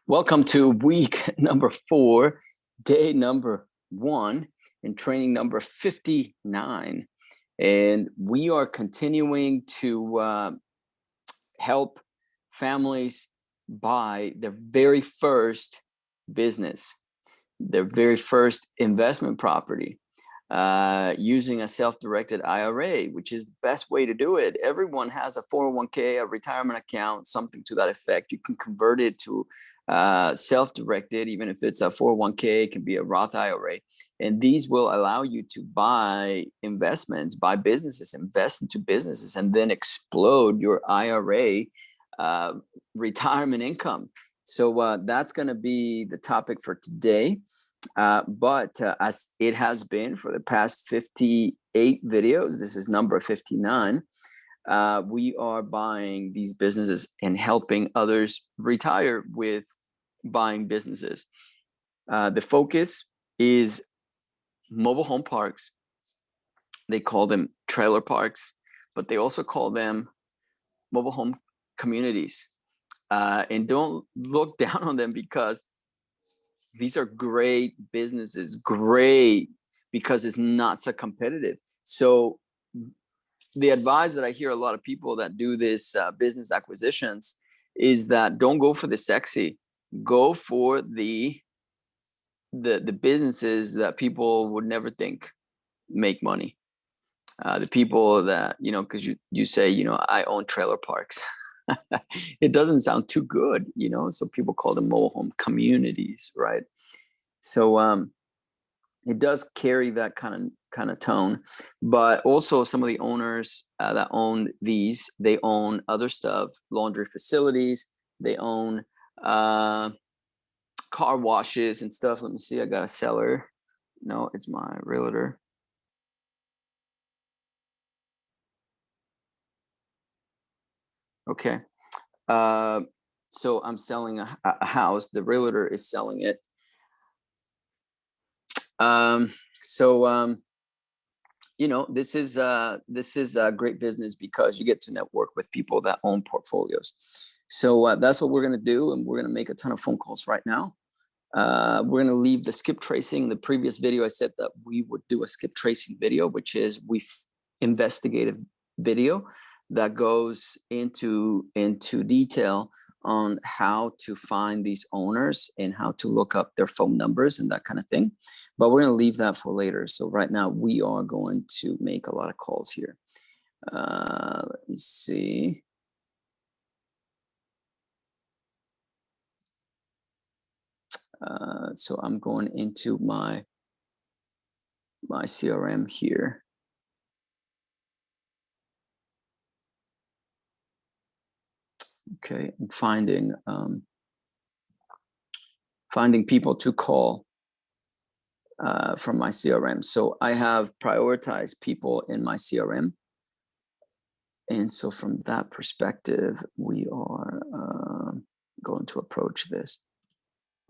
Welcome to week number 4, day number 1, and training number 59. And we are continuing to help families buy their very first business, their very first investment property, using a self-directed IRA, which is the best way to do it. Everyone has a 401k, a retirement account, something to that effect. You can convert it to self-directed, even if it's a 401k, it can be a Roth IRA. And these will allow you to buy investments, buy businesses, invest into businesses, and then explode your IRA retirement income. So that's going to be the topic for today. But as it has been for the past 58 videos, this is number 59. We are buying these businesses and helping others retire with buying businesses. The focus is mobile home parks. They call them trailer parks, but they also call them mobile home communities. And don't look down on them, because these are great businesses, great because it's not so competitive. So the advice that I hear a lot of people that do this business acquisitions is that don't go for the sexy, go for the businesses that people would never think make money. The people that, because you say, I own trailer parks. It doesn't sound too good, so people call them mobile home communities, right? So it does carry that kind of tone. But also some of the owners that own these, they own other stuff, laundry facilities, they own car washes and stuff. Let me see, I got a seller. No, it's my realtor. Okay. So I'm selling a house. The realtor is selling it. This is a great business because you get to network with people that own portfolios. So that's what we're going to do, and we're going to make a ton of phone calls right now. We're going to leave the skip tracing. In the previous video, I said that we would do a skip tracing video, which is investigative video that goes into detail on how to find these owners and how to look up their phone numbers and that kind of thing. But we're going to leave that for later. So right now we are going to make a lot of calls here. Let me see. So I'm going into my CRM here. Okay, and finding people to call from my CRM. So I have prioritized people in my CRM. And so from that perspective, we are going to approach this.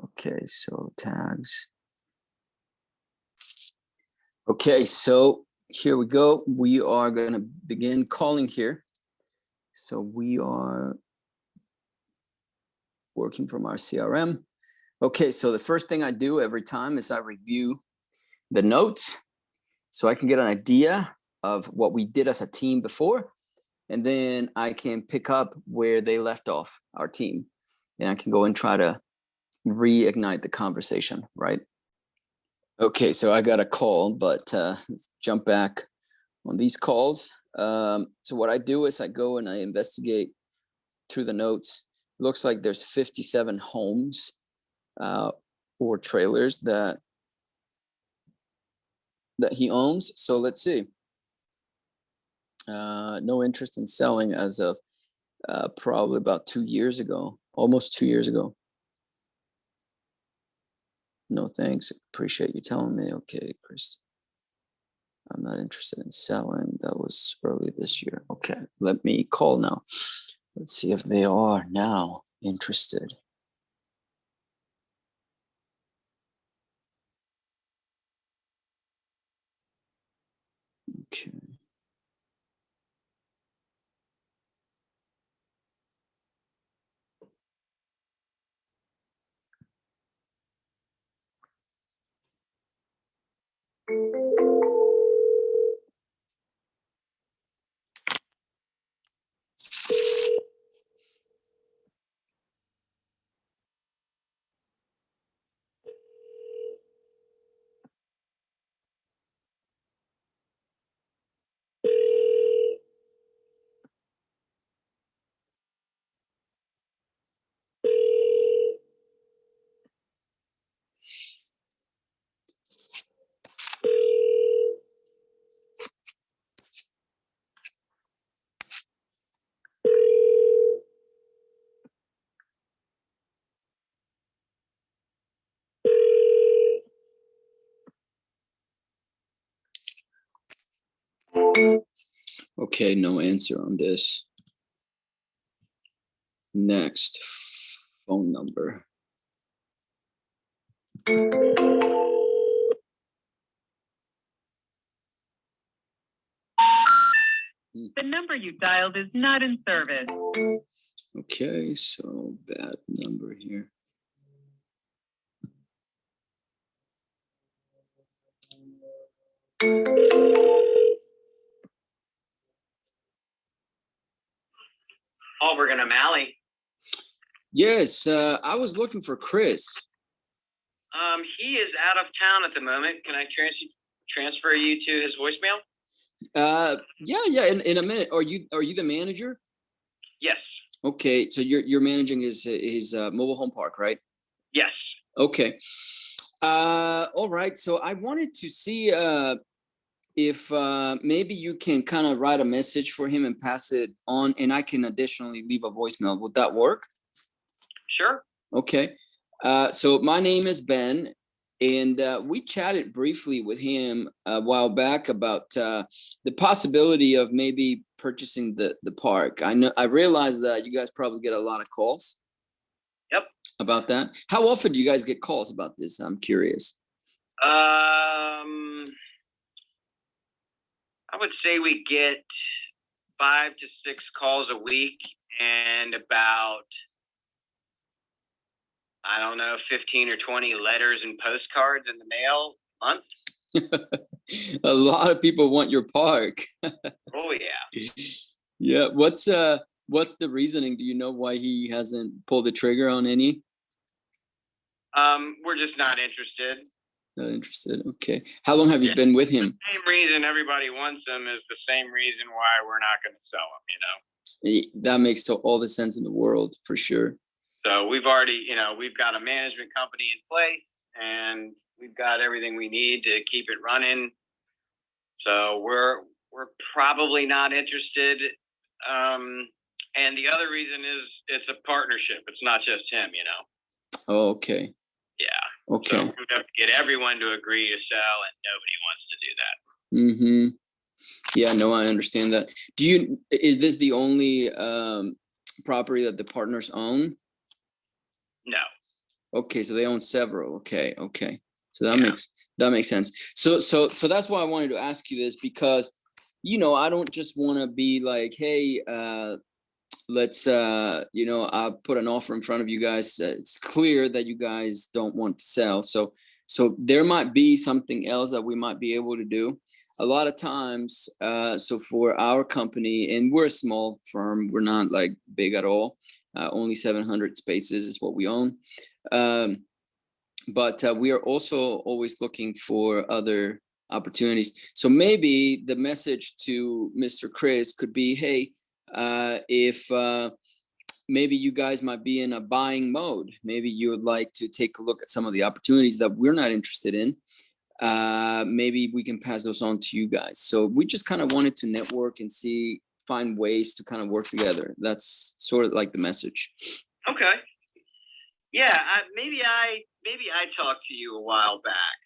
Okay, so tags. Okay, so here we go. We are going to begin calling here. So we are working from our CRM. Okay, so the first thing I do every time is I review the notes so I can get an idea of what we did as a team before. And then I can pick up where they left off, our team. And I can go and try to reignite the conversation, right? Okay, so I got a call, but let's jump back on these calls. So what I do is I go and I investigate through the notes. Looks like there's 57 homes or trailers that he owns. So let's see. No interest in selling as of probably about 2 years ago, almost 2 years ago. No thanks. Appreciate you telling me. Okay, Chris. I'm not interested in selling. That was early this year. Okay, let me call now. Let's see if they are now interested. Okay. Okay, no answer on this. Next, phone number. The number you dialed is not in service. Okay, so bad number here. Obergen O'Malley. Yes, I was looking for Chris. He is out of town at the moment. Can I transfer you to his voicemail? Yeah. In a minute. Are you the manager? Yes. Okay, so you're managing his mobile home park, right? Yes. Okay. All right. So I wanted to see if maybe you can kind of write a message for him and pass it on, and I can additionally leave a voicemail. Would that work? Sure. Okay. So my name is Ben, and we chatted briefly with him a while back about the possibility of maybe purchasing the park. I realize that you guys probably get a lot of calls. Yep. About that. How often do you guys get calls about this? I'm curious. I would say we get 5 to 6 calls a week and about, I don't know, 15 or 20 letters and postcards in the mail a month. A lot of people want your park. Oh yeah. Yeah. What's the reasoning? Do you know why he hasn't pulled the trigger on any? We're just not interested. Not interested. Okay. How long have you been with him? The same reason everybody wants them is the same reason why we're not going to sell them, you know? That makes all the sense in the world, for sure. So we've already, we've got a management company in place and we've got everything we need to keep it running. So we're probably not interested. And the other reason is it's a partnership. It's not just him, you know? Oh, okay. Yeah. Okay. So we have to get everyone to agree to sell, and nobody wants to do that. Mm-hmm. Yeah, no, I understand that. Is this the only property that the partners own? No. Okay, so they own several. Okay. So that makes sense. So that's why I wanted to ask you this, because I don't just want to be like, hey, let's I'll put an offer in front of you guys. It's clear that you guys don't want to sell, so there might be something else that we might be able to do. A lot of times, so for our company, and we're a small firm, we're not like big at all, only 700 spaces is what we own, but we are also always looking for other opportunities. So maybe the message to Mr. Chris could be, hey, if maybe you guys might be in a buying mode, maybe you would like to take a look at some of the opportunities that we're not interested in. Maybe we can pass those on to you guys. So we just kind of wanted to network and find ways to kind of work together. That's sort of like the message. Okay. Yeah, maybe I talked to you a while back.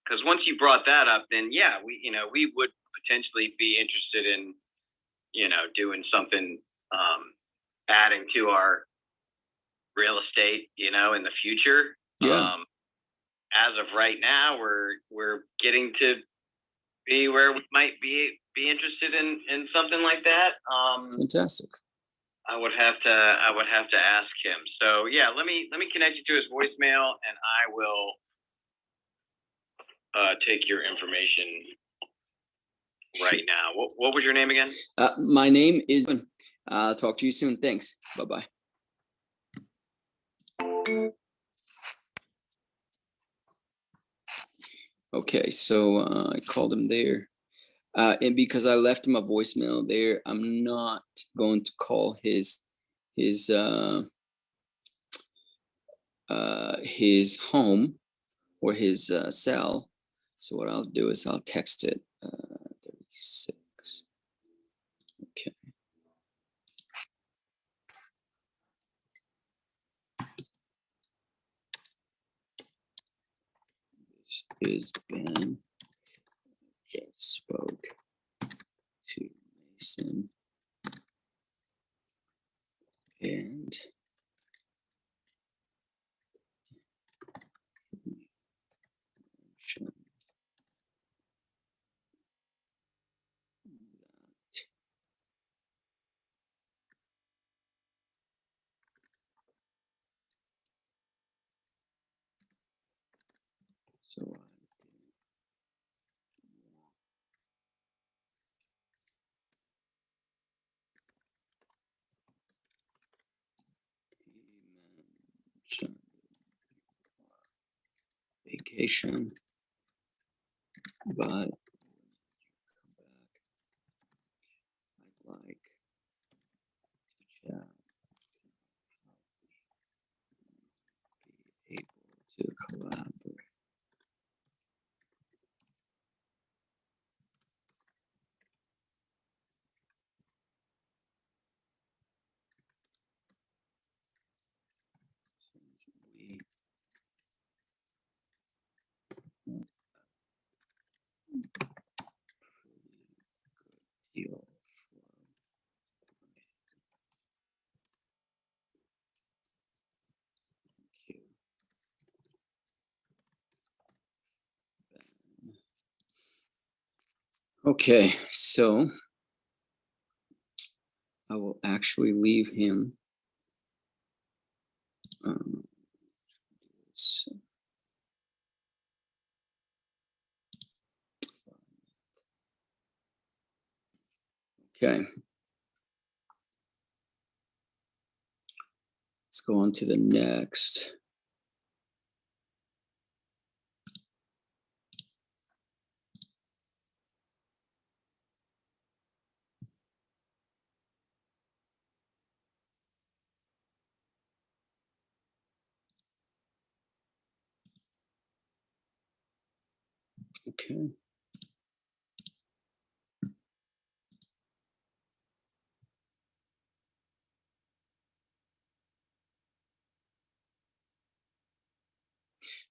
Because once you brought that up, then yeah, we would potentially be interested in, doing something, adding to our real estate, in the future. Yeah. As of right now, we're getting to be where we might be interested in something like that. Fantastic. I would have to ask him. So yeah, let me connect you to his voicemail, and I will take your information right now. What was your name again? My name is. I'll talk to you soon. Thanks. Bye-bye. Okay, so I called him there, and because I left him a voicemail there, I'm not going to call his home or his cell. So what I'll do is I'll text it. 36. Okay. This is Ben. spoke to Mason and mentioned that so I mentioned vacation, but when you come back, I'd like to chat, be able to collaborate. Since we want a pretty good deal for you. Okay, so I will actually leave him. So, okay, let's go on to the next. Okay.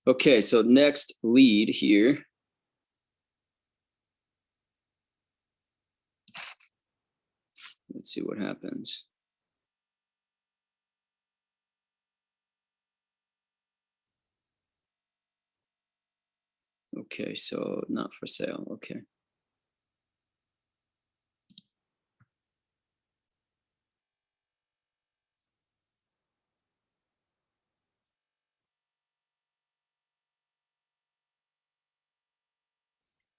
Okay, so next lead here. Let's see what happens. Okay, so not for sale. Okay.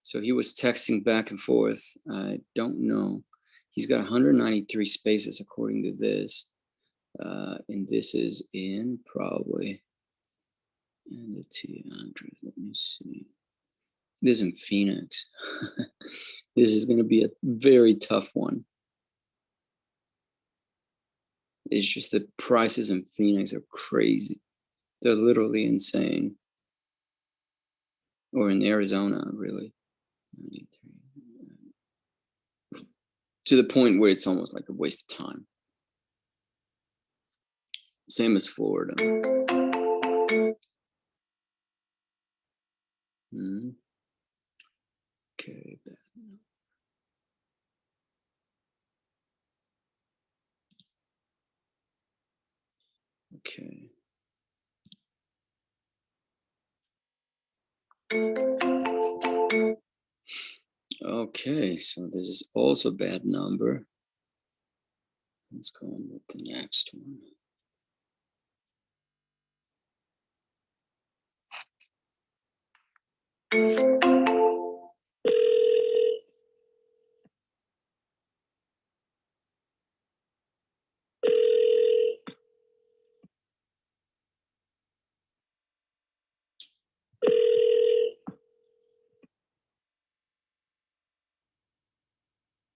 So he was texting back and forth. I don't know. He's got 193 spaces according to this. And this is in probably, and the 200, let me see. This is in Phoenix. This is going to be a very tough one. It's just the prices in Phoenix are crazy. They're literally insane. Or in Arizona, really. 93. To the point where it's almost like a waste of time. Same as Florida. Okay. Okay. Okay, so this is also a bad number. Let's go on with the next one.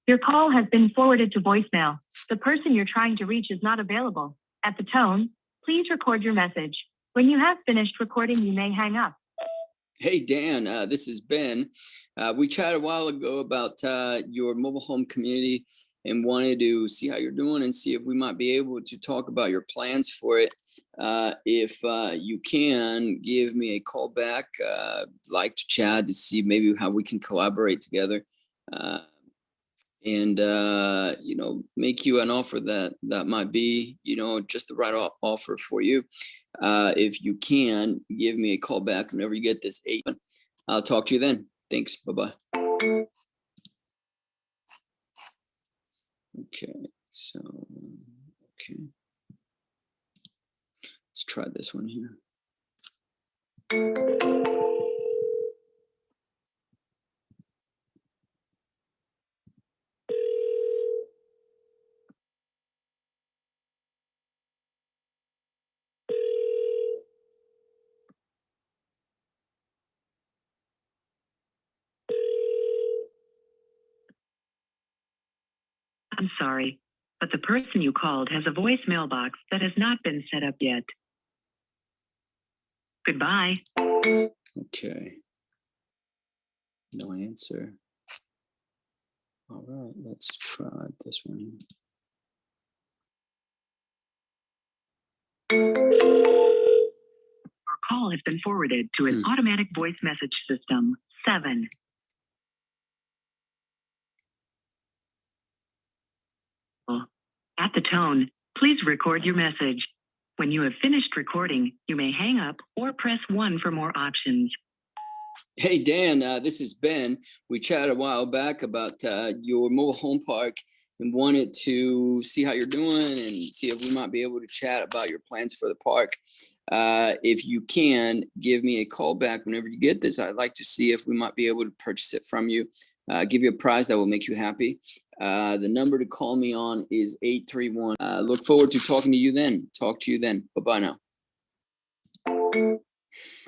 Your call has been forwarded to voicemail. The person you're trying to reach is not available. At the tone, please record your message. When you have finished recording, you may hang up. Hey, Dan, this is Ben. We chatted a while ago about your mobile home community and wanted to see how you're doing and see if we might be able to talk about your plans for it. If you can give me a call back, like to chat to see maybe how we can collaborate together. And make you an offer that might be just the right offer for you. If you can give me a call back whenever you get this 8. I'll talk to you then. Thanks. Bye-bye. Okay, so let's try this one here. I'm sorry, but the person you called has a voicemail box that has not been set up yet. Goodbye. Okay. No answer. All right, let's try this one. Your call has been forwarded to an automatic voice message system. 7. At the tone, please record your message. When you have finished recording, you may hang up or press 1 for more options. Hey, Dan, this is Ben. We chatted a while back about your mobile home park and wanted to see how you're doing and see if we might be able to chat about your plans for the park. If you can, give me a call back whenever you get this. I'd like to see if we might be able to purchase it from you, give you a prize that will make you happy. The number to call me on is 831. Look forward to talking to you then. Talk to you then. Bye-bye now.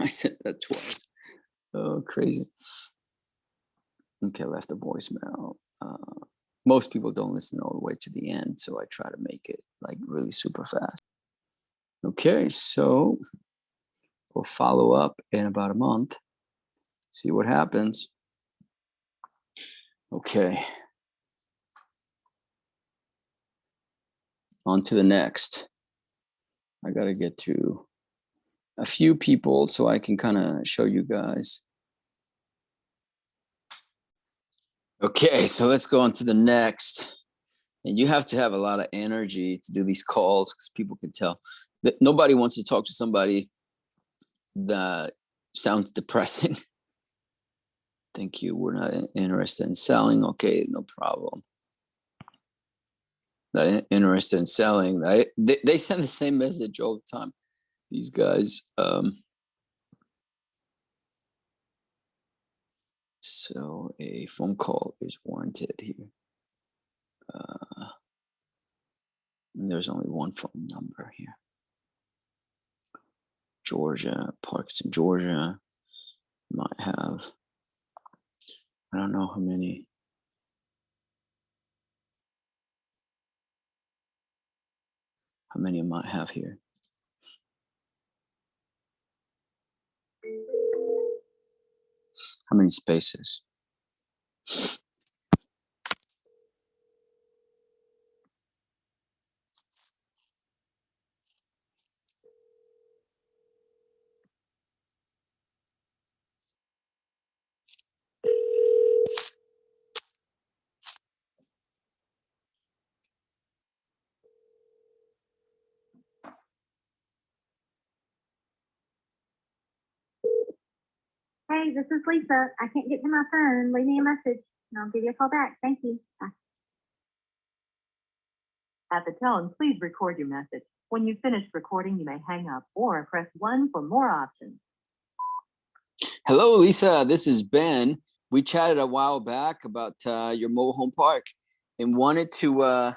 I said that twice. Oh, crazy. Okay, I left a voicemail. Most people don't listen all the way to the end, so I try to make it like really super fast. Okay, so we'll follow up in about a month, see what happens. Okay. On to the next. I got to get through a few people so I can kind of show you guys. Okay, so let's go on to the next. And you have to have a lot of energy to do these calls because people can tell that nobody wants to talk to somebody that sounds depressing. Thank you. We're not interested in selling. Okay, no problem. Not interested in selling. They send the same message all the time. These guys. So a phone call is warranted here. There's only one phone number here. Georgia, parks in Georgia might have, I don't know how many. How many I might have here. How many spaces? Hey, this is Lisa. I can't get to my phone. Leave me a message and I'll give you a call back. Thank you. Bye. At the tone, please record your message. When you've finished recording, you may hang up or press 1 for more options. Hello, Lisa. This is Ben. We chatted a while back about your mobile home park and wanted to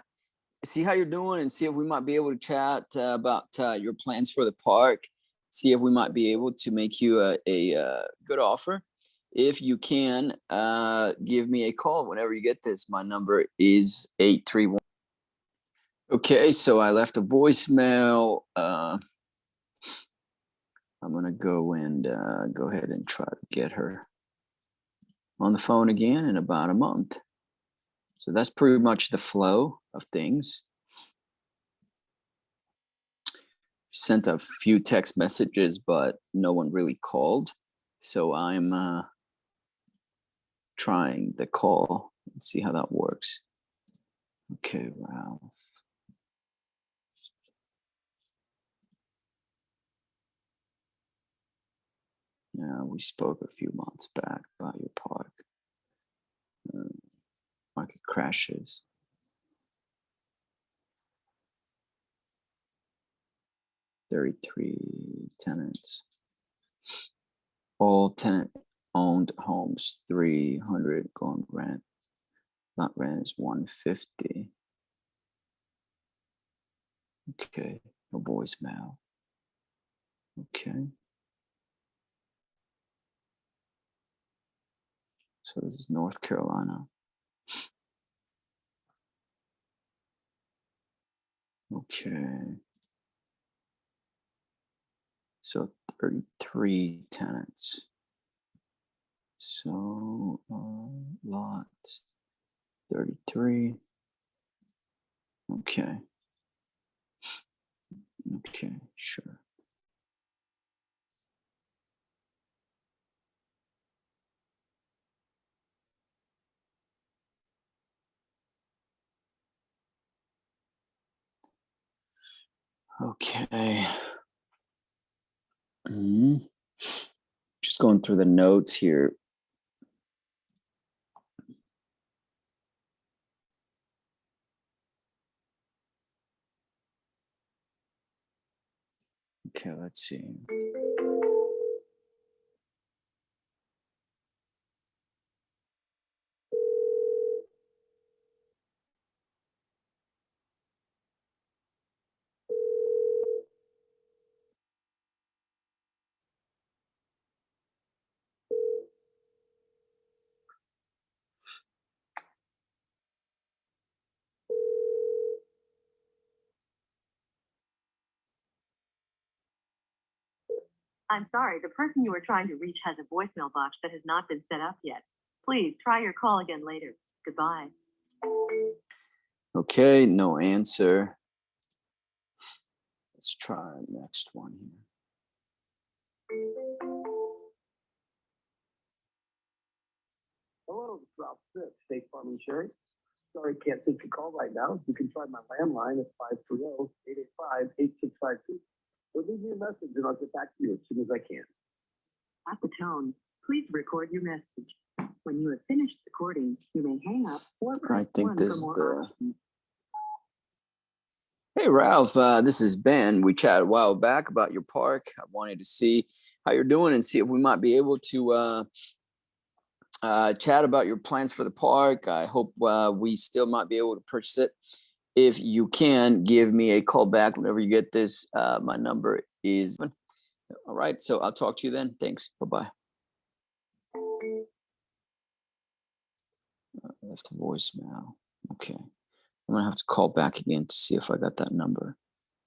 see how you're doing and see if we might be able to chat about your plans for the park. See if we might be able to make you a good offer. If you can, give me a call whenever you get this. My number is 831. Okay, so I left a voicemail. I'm going to go and go ahead and try to get her on the phone again in about a month. So that's pretty much the flow of things. Sent a few text messages, but no one really called. So I'm trying the call and see how that works. Okay, Ralph. Yeah, we spoke a few months back about your park. Market crashes. $33 tenants. All tenant-owned homes, 300 going rent. Not rent is 150. Okay, no voicemail. Okay. So this is North Carolina. Okay. So 33 tenants. So lot 33. Okay. Okay, sure. Okay. Just going through the notes here. Okay, let's see. I'm sorry, the person you are trying to reach has a voicemail box that has not been set up yet. Please try your call again later. Goodbye. Okay, no answer. Let's try next one here. Hello, this is Ralph Smith, State Farm Insurance. Sorry, can't take your call right now. You can try my landline at 530-885-8652. Or leave me a message and I'll get back to you as soon as I can. At the tone, please record your message. When you have finished recording, you may hang up or press I think 1 this for is more the. options. Hey Ralph, this is Ben. We chatted a while back about your park. I wanted to see how you're doing and see if we might be able to chat about your plans for the park. I hope we still might be able to purchase it. If you can, give me a call back whenever you get this. My number is all right. So I'll talk to you then. Thanks. Bye-bye. Left a voicemail. Okay. I'm gonna have to call back again to see if I got that number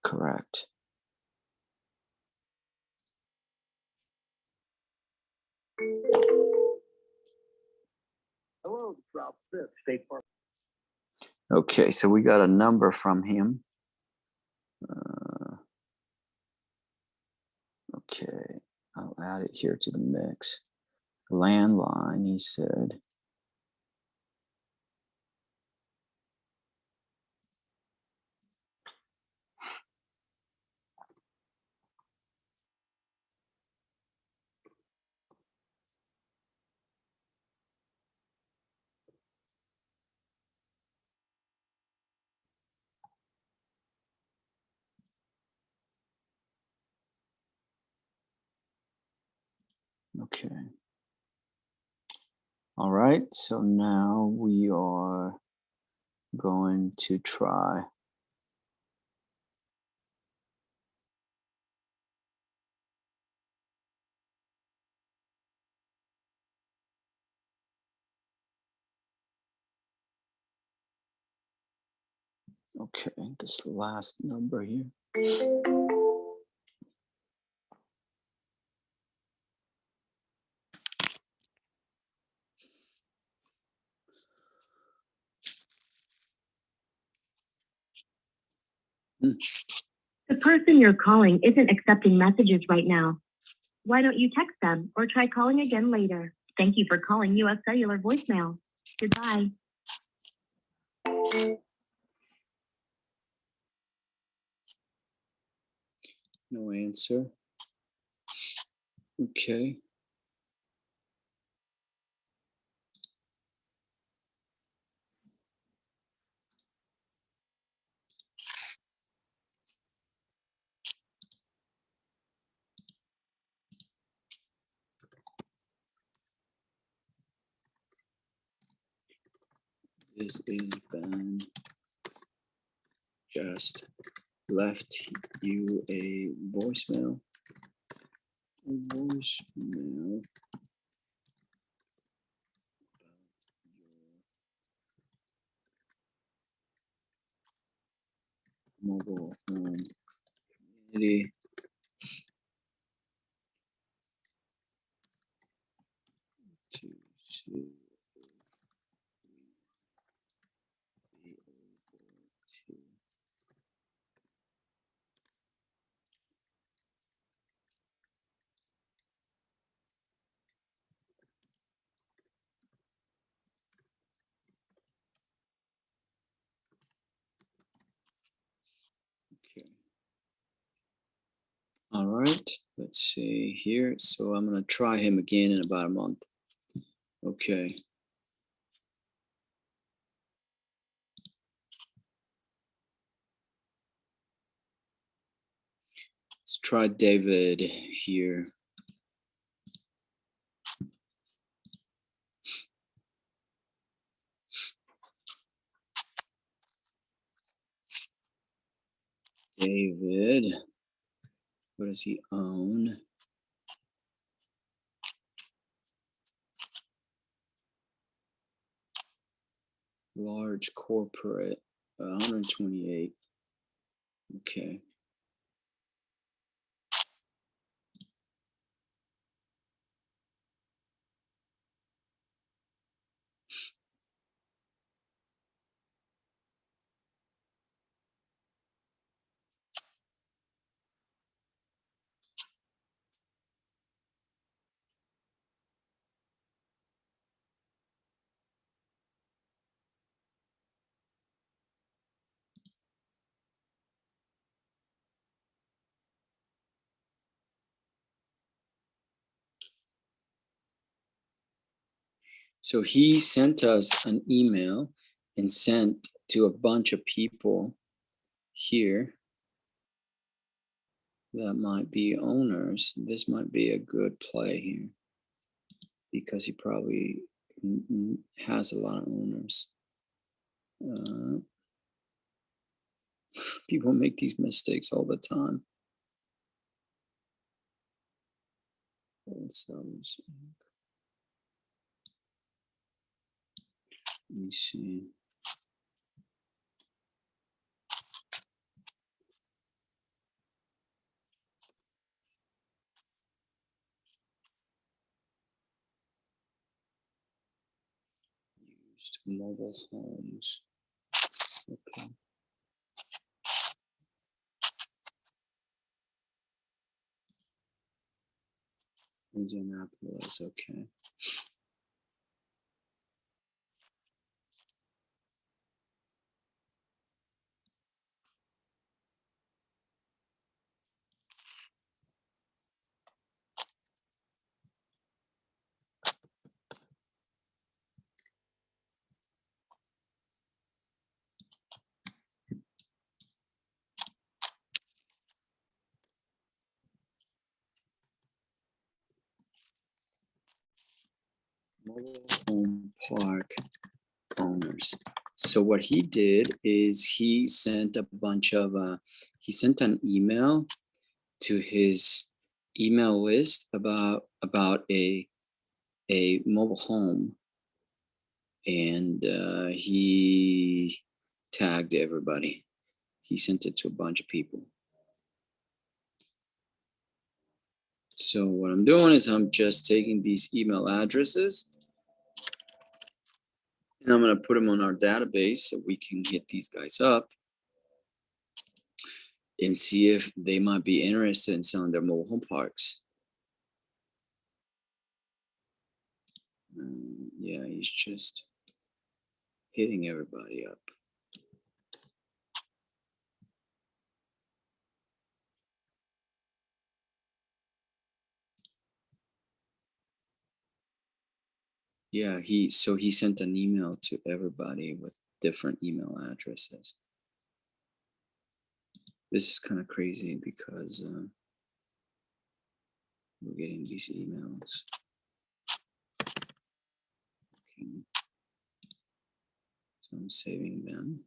correct. Hello, this is Ralph Smith, State Farm. Okay, so we got a number from him. Okay, I'll add it here to the mix. Landline, he said. Okay. All right, so now we are going to try. Okay, this last number here. person you're calling isn't accepting messages right now. Why don't you text them or try calling again later? Thank you for calling US Cellular voicemail. Goodbye. No answer. Okay. This is Ben. Just left you a voicemail. Mobile home community. To be able to okay. All right, let's see here. So I'm gonna try him again in about a month. Okay. Let's try David here. David, what does he own? Large corporate, 128. Okay. So he sent us an email and sent to a bunch of people here that might be owners. This might be a good play here because he probably has a lot of owners. People make these mistakes all the time. Wholesalers. Let me see. Used mobile homes. Okay. Indianapolis, okay. Mobile home park owners. So what he did is he sent a bunch of, he sent an email to his email list about a mobile home, and he tagged everybody. He sent it to a bunch of people. So what I'm doing is I'm just taking these email addresses and I'm going to put them on our database so we can hit these guys up. and see if they might be interested in selling their mobile home parks. Yeah, he's just hitting everybody up. Yeah, he sent an email to everybody with different email addresses. This is kind of crazy because we're getting these emails. Okay. So I'm saving them.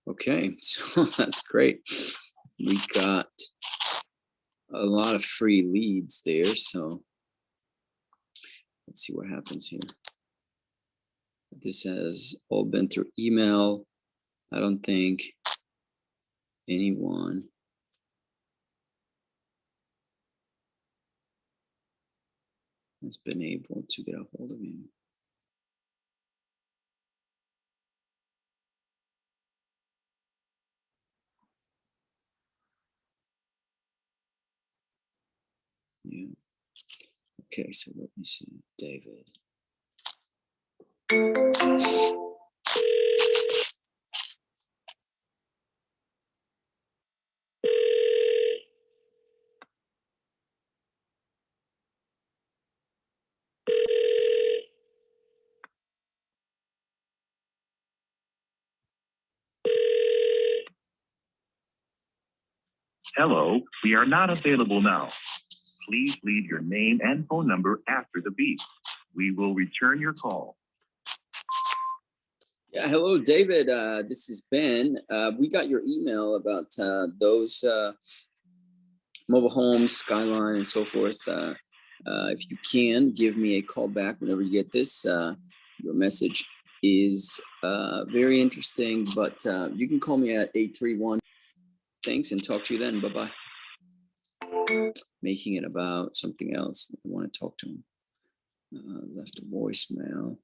Okay, so that's great. We got a lot of free leads there, so let's see what happens here. This has all been through email. I don't think anyone has been able to get a hold of him. Yeah. Okay, so let me see. David. Hello, we are not available now. Please leave your name and phone number after the beep. We will return your call. Yeah, hello, David. This is Ben. We got your email about those mobile homes, Skyline, and so forth. If you can, give me a call back whenever you get this. Your message is very interesting, but you can call me at 831. Thanks, and talk to you then. Bye-bye. Making it about something else. I want to talk to him. Left a voicemail.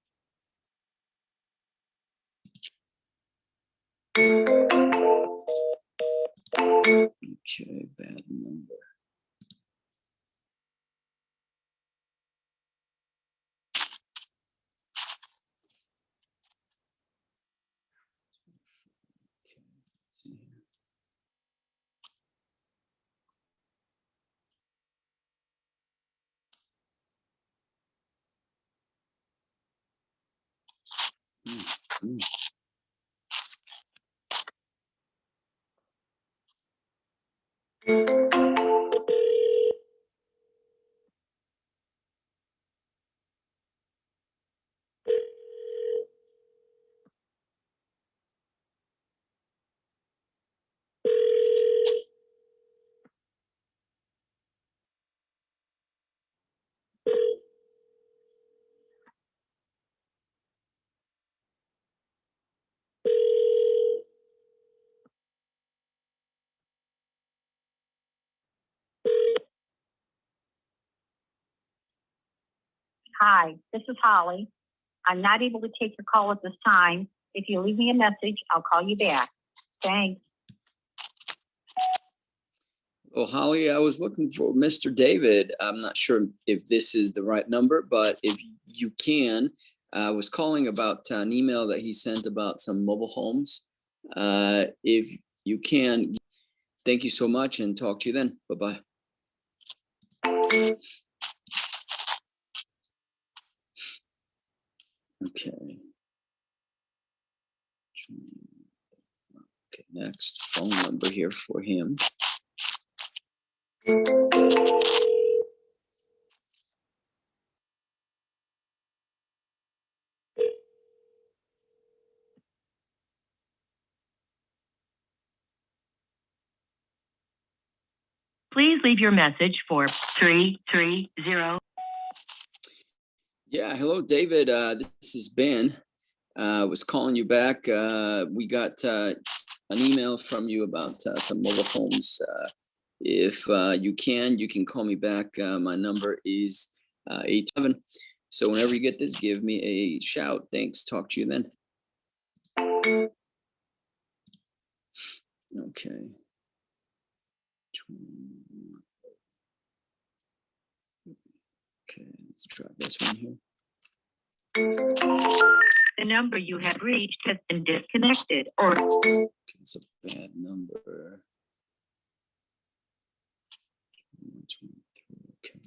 Okay, bad number. Hi, this is Holly. I'm not able to take your call at this time. If you leave me a message, I'll call you back. Thanks. Well, Holly, I was looking for Mr. David. I'm not sure if this is the right number, but if you can, I was calling about an email that he sent about some mobile homes. If you can, thank you so much, and talk to you then. Bye-bye. Okay. Okay, next phone number here for him. Please leave your message for 330. Yeah, hello, David. This is Ben. Was calling you back. We got an email from you about some mobile homes. If you can call me back. My number is 87. So whenever you get this, give me a shout. Thanks. Talk to you then. Okay. Okay, let's try this one here. The number you have reached has been disconnected or. Okay, it's a bad number. 123, okay.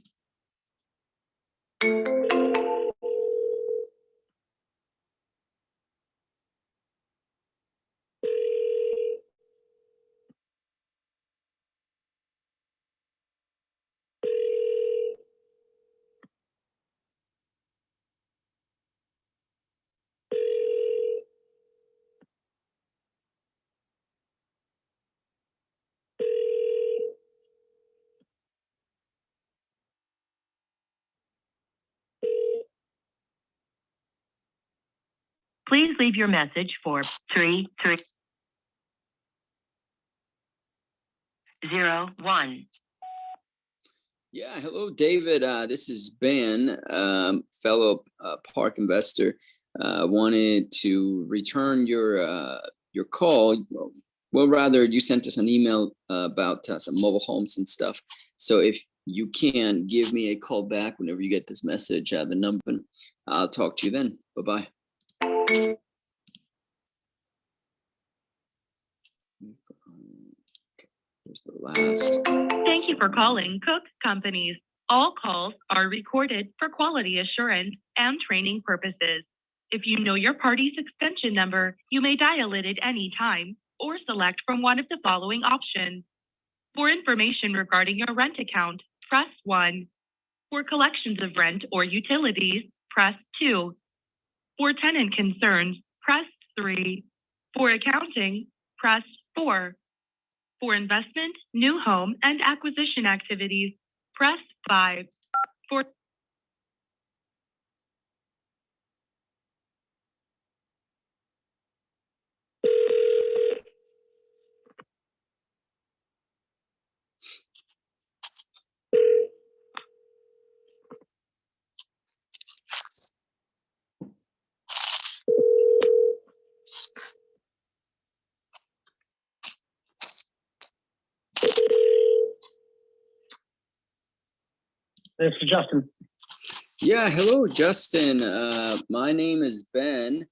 Please leave your message for 3301. Yeah, hello, David. This is Ben, fellow park investor. Wanted to return your call. Well, rather, you sent us an email about some mobile homes and stuff. So if you can give me a call back whenever you get this message, the number, I'll talk to you then. Bye-bye. Here's the last. Thank you for calling Cook Companies. All calls are recorded for quality assurance and training purposes. If you know your party's extension number, you may dial it at any time or select from one of the following options. For information regarding your rent account, press 1. For collections of rent or utilities, press 2. For tenant concerns, press 3. For accounting, press 4. For investment, new home, and acquisition activities, press 5. For This is Justin. Yeah, hello, Justin. My name is Ben.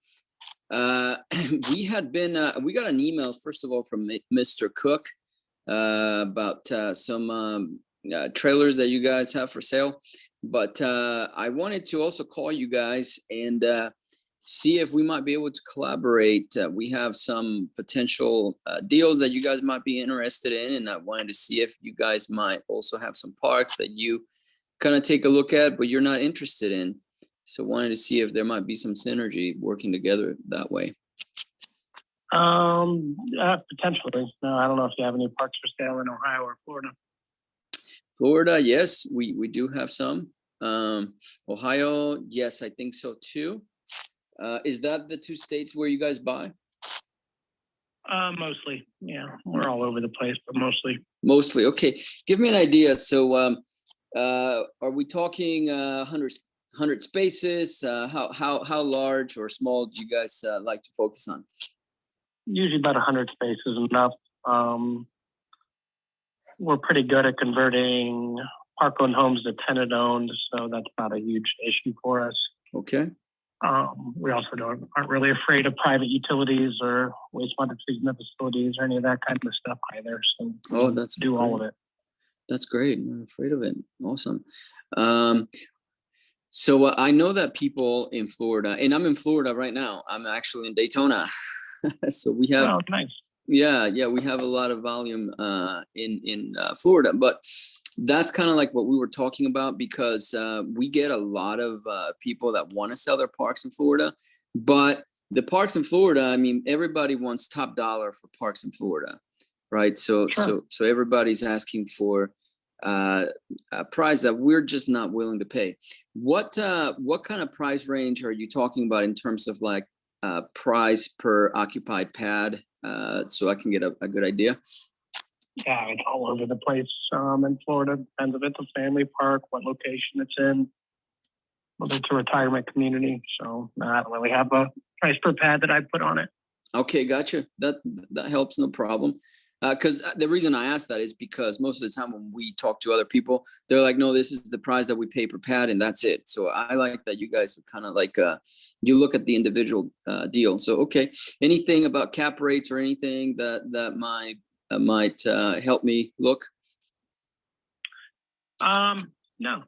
We got an email, first of all, from Mr. Cook about some trailers that you guys have for sale. But I wanted to also call you guys and see if we might be able to collaborate. We have some potential deals that you guys might be interested in, and I wanted to see if you guys might also have some parks that you kind of take a look at, but you're not interested in. So wanted to see if there might be some synergy working together that way. Potentially. No, I don't know if you have any parks for sale in Ohio or Florida. Florida, yes, we do have some. Ohio, yes, I think so too. Is that the two states where you guys buy? Mostly. Yeah, we're all over the place, but mostly. Mostly, okay. Give me an idea. So are we talking 100 spaces? How large or small do you guys like to focus on? Usually about 100 spaces is enough. We're pretty good at converting park-owned homes to tenant-owned, so that's not a huge issue for us. Okay. We also aren't really afraid of private utilities or wastewater treatment facilities or any of that kind of stuff either. So that's do great. all of it. That's great. I'm not afraid of it. Awesome. So I know that people in Florida, and I'm in Florida right now. I'm actually in Daytona. So we have, oh, nice. Yeah, we have a lot of volume in Florida, but that's kind of like what we were talking about, because we get a lot of people that want to sell their parks in Florida, but the parks in Florida, I mean, everybody wants top dollar for parks in Florida, right? So everybody's asking for a price that we're just not willing to pay. What kind of price range are you talking about in terms of like price per occupied pad so I can get a good idea? Yeah, it's all over the place in Florida. Depends if it's a family park, what location it's in, whether it's a retirement community. So I don't really have a price per pad that I put on it. Okay, gotcha. That helps, no problem. Because the reason I ask that is because most of the time when we talk to other people, they're like, no, this is the price that we pay per pad and that's it. So I like that you guys are kind of like, you look at the individual deal. So, okay. Anything about cap rates or anything that might help me look? No.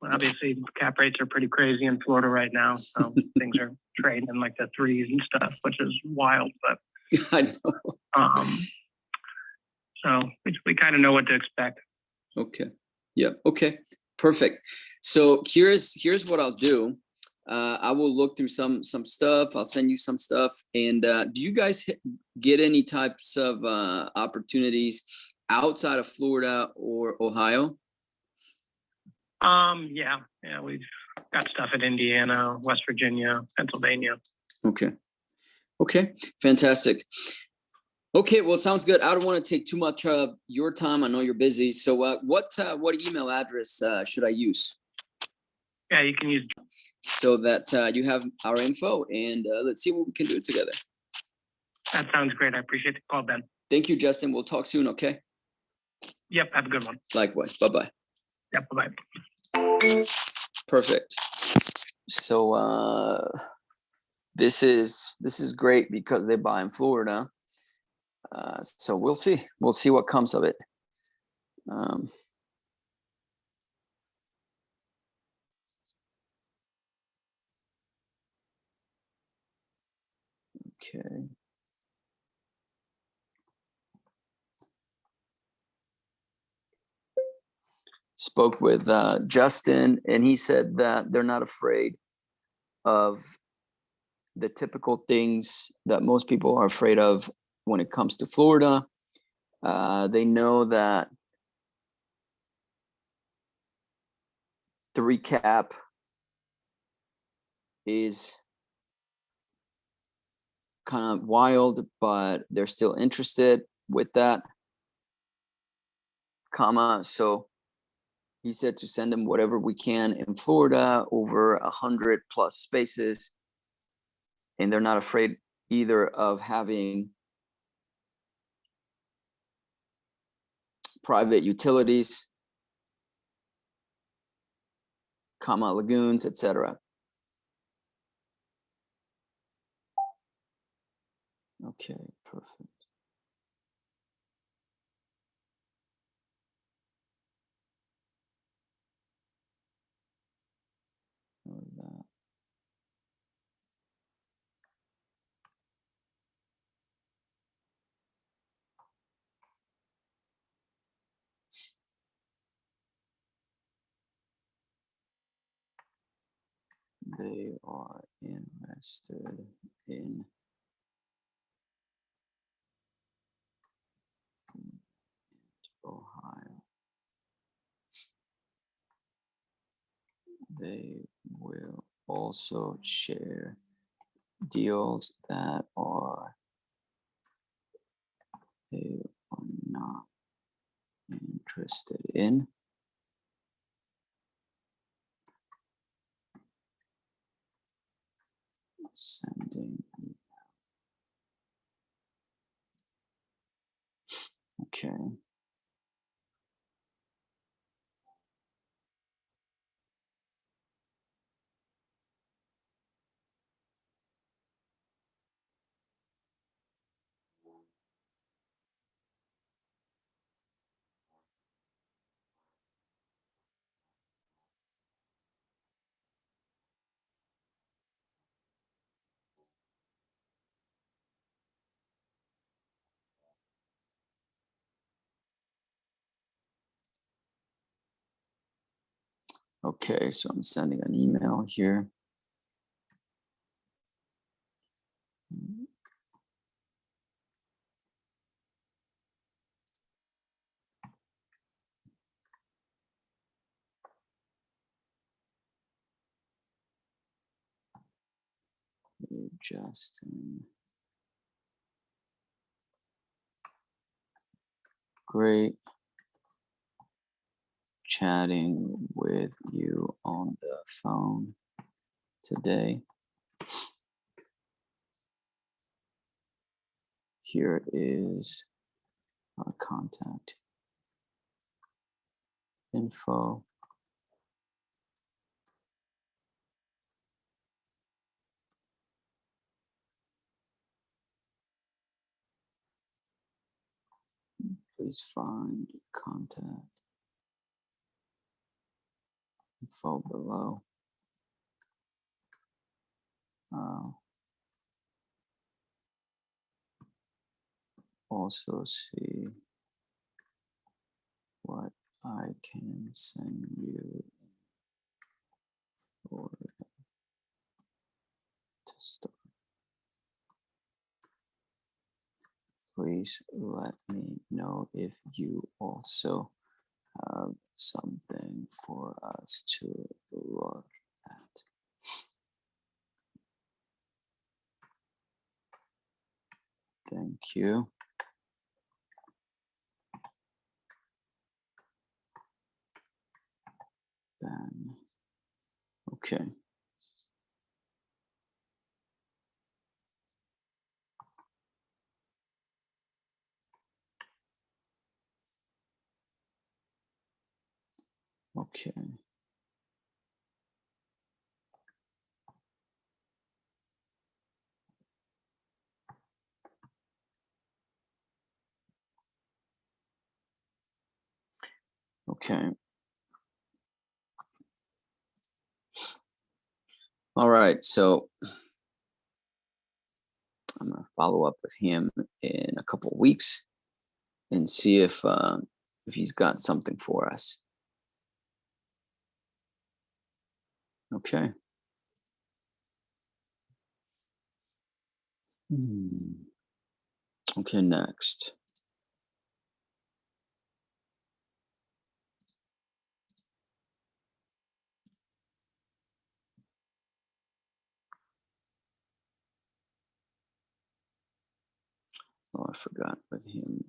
Obviously, cap rates are pretty crazy in Florida right now. So things are trading in like the threes and stuff, which is wild. But I know. So we kind of know what to expect. Okay. Yeah. Okay. Perfect. So here's what I'll do. I will look through some stuff. I'll send you some stuff. And do you guys get any types of opportunities outside of Florida or Ohio? Yeah, we've got stuff in Indiana, West Virginia, Pennsylvania. Okay. Fantastic. Okay, well, sounds good. I don't want to take too much of your time. I know you're busy. So what email address should I use? Yeah, you can use. So that you have our info, and let's see what we can do together. That sounds great. I appreciate the call, Ben. Thank you, Justin. We'll talk soon, okay? Yep, have a good one. Likewise. Bye-bye. Yep, bye-bye. Perfect. So this is great because they buy in Florida. So we'll see what comes of it. Okay. Spoke with Justin, and he said that they're not afraid of the typical things that most people are afraid of when it comes to Florida. They know that the recap is kind of wild, but they're still interested with that, so he said to send them whatever we can in Florida, over 100 plus spaces, and they're not afraid either of having private utilities, lagoons, etc. Okay, perfect. That. They are invested in Ohio. They will also share deals that they are not interested in. Sending. Okay. Okay, so I'm sending an email here. Justin. Great chatting with you on the phone today. Here is our contact info. Please find contact info below. Also see what I can send you for to start. Please let me know if you also have something for us to look at. Thank you. Ben. Okay. Okay. Okay. All right. So I'm gonna follow up with him in a couple of weeks and see if he's got something for us. Okay. Okay, next. Oh, I forgot with him.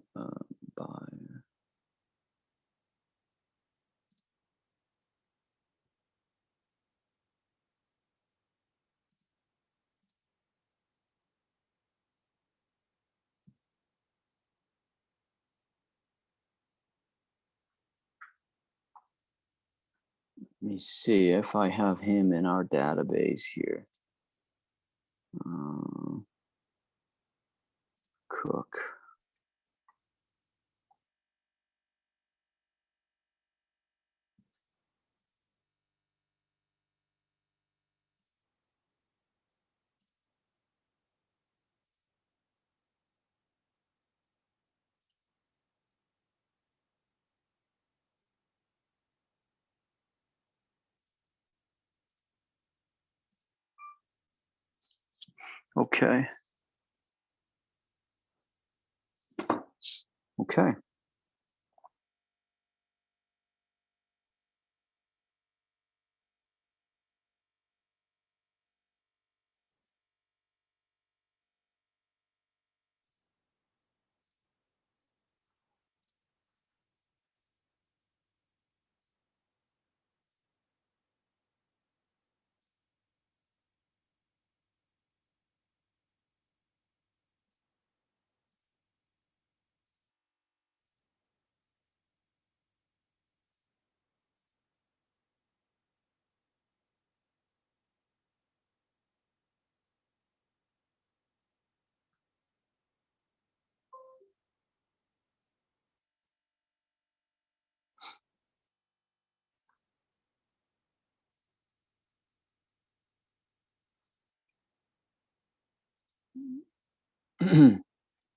Buyer. Let me see if I have him in our database here. Cook. Okay. Okay.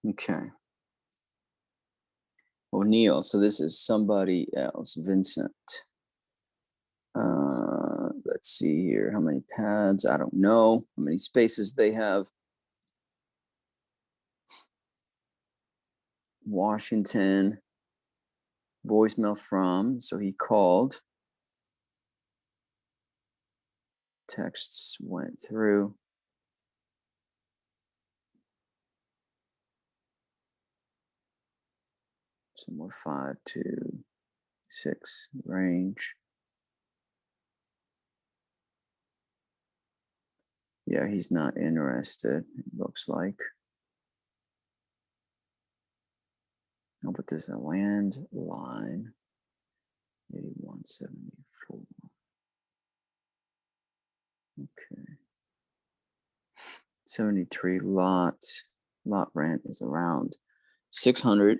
Okay. O'Neill. So this is somebody else. Vincent. Let's see here. How many pads? I don't know. How many spaces they have? Washington. Voicemail from. So he called. Texts went through. somewhere 5 to 6 range. Yeah, he's not interested, it looks like. Oh, but there's a land line. 8174. Okay. 73 lots. Lot rent is around 600.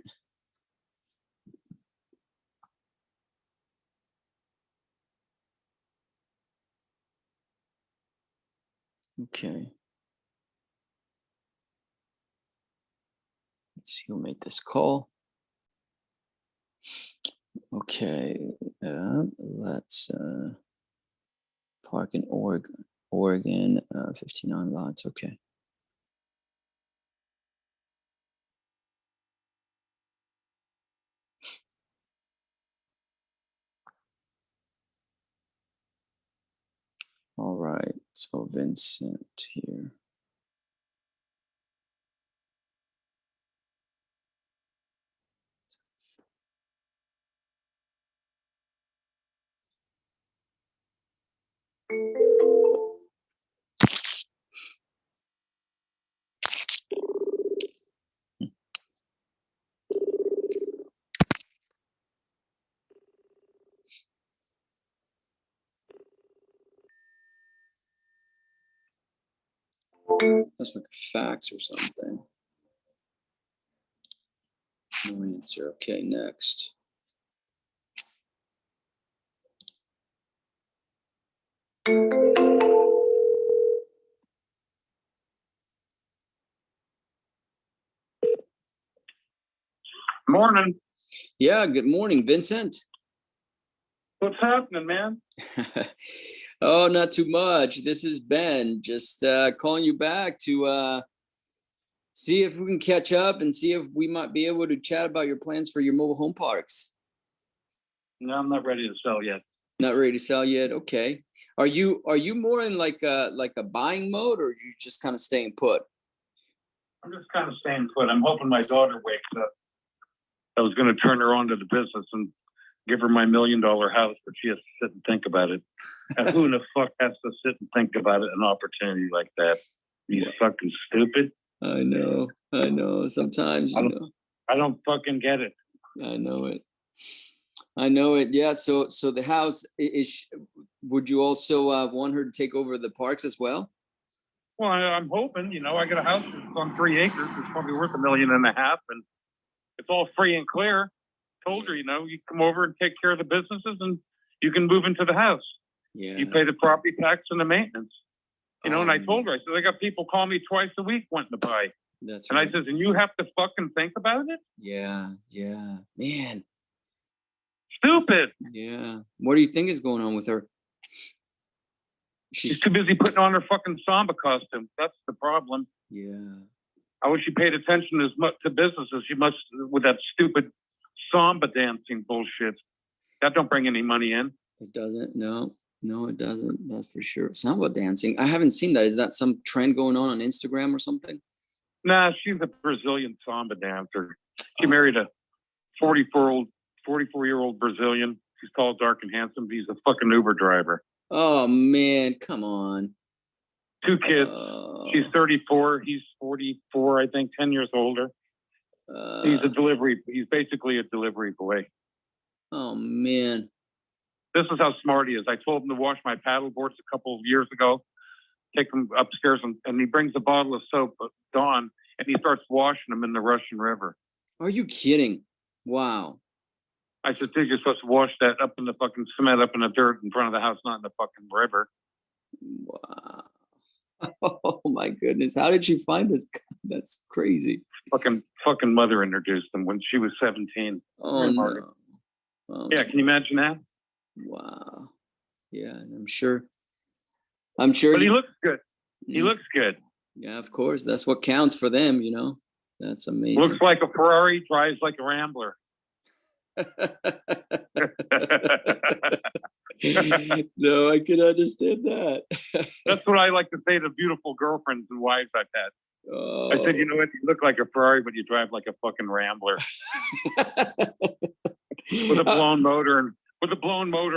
Okay. Let's see who made this call. Okay. Let's park in Oregon, 59 lots. Okay. All right. So Vincent here. That's like a fax or something. No answer. Okay, next. Morning. Yeah, good morning, Vincent. What's happening, man? Oh, not too much. This is Ben, just calling you back to see if we can catch up and see if we might be able to chat about your plans for your mobile home parks. No, I'm not ready to sell yet. Not ready to sell yet. Okay. Are you more in like a buying mode, or are you just kind of staying put? I'm just kind of staying put. I'm hoping my daughter wakes up. I was going to turn her on to the business and give her my $1 million house, but she has to sit and think about it. And who in the fuck has to sit and think about it, an opportunity like that? You fucking stupid. I know. Sometimes, I don't fucking get it. I know it. Yeah. So the house is. Would you also want her to take over the parks as well? Well, I'm hoping. I got a house that's on 3 acres. It's probably worth $1.5 million, and it's all free and clear. Told her, you come over and take care of the businesses, and you can move into the house. Yeah. You pay the property tax and the maintenance. And I told her, I said, I got people call me twice a week wanting to buy. That's and right. I says, and you have to fucking think about it? Yeah. Man. Stupid. Yeah. What do you think is going on with her? She's too busy putting on her fucking samba costume. That's the problem. Yeah. I wish she paid attention as much to business as she must with that stupid samba dancing bullshit. That don't bring any money in. It doesn't. No, it doesn't. That's for sure. Samba dancing. I haven't seen that. Is that some trend going on Instagram or something? Nah, she's a Brazilian samba dancer. She married a 44-year-old Brazilian. He's tall, dark, and handsome. He's a fucking Uber driver. Oh man, come on. 2 kids. She's 34. He's 44, I think, 10 years older. He's basically a delivery boy. Oh man. This is how smart he is. I told him to wash my paddle boards a couple of years ago. Take him upstairs and he brings a bottle of soap, Dawn, and he starts washing them in the Russian River. Are you kidding? Wow. I said, dude, you're supposed to wash that up in the fucking cement, up in the dirt in front of the house, not in the fucking river. Wow. Oh my goodness. How did you find this? That's crazy. Fucking mother introduced him when she was 17. Oh no. Yeah, can you imagine that? Wow. Yeah, I'm sure. But he looks good. He looks good. Yeah, of course. That's what counts for them, That's amazing. Looks like a Ferrari, drives like a Rambler. No, I can understand that. That's what I like to say to beautiful girlfriends and wives I've had. I said, you Oh. know what? You look like a Ferrari, but you drive like a fucking Rambler with a blown motor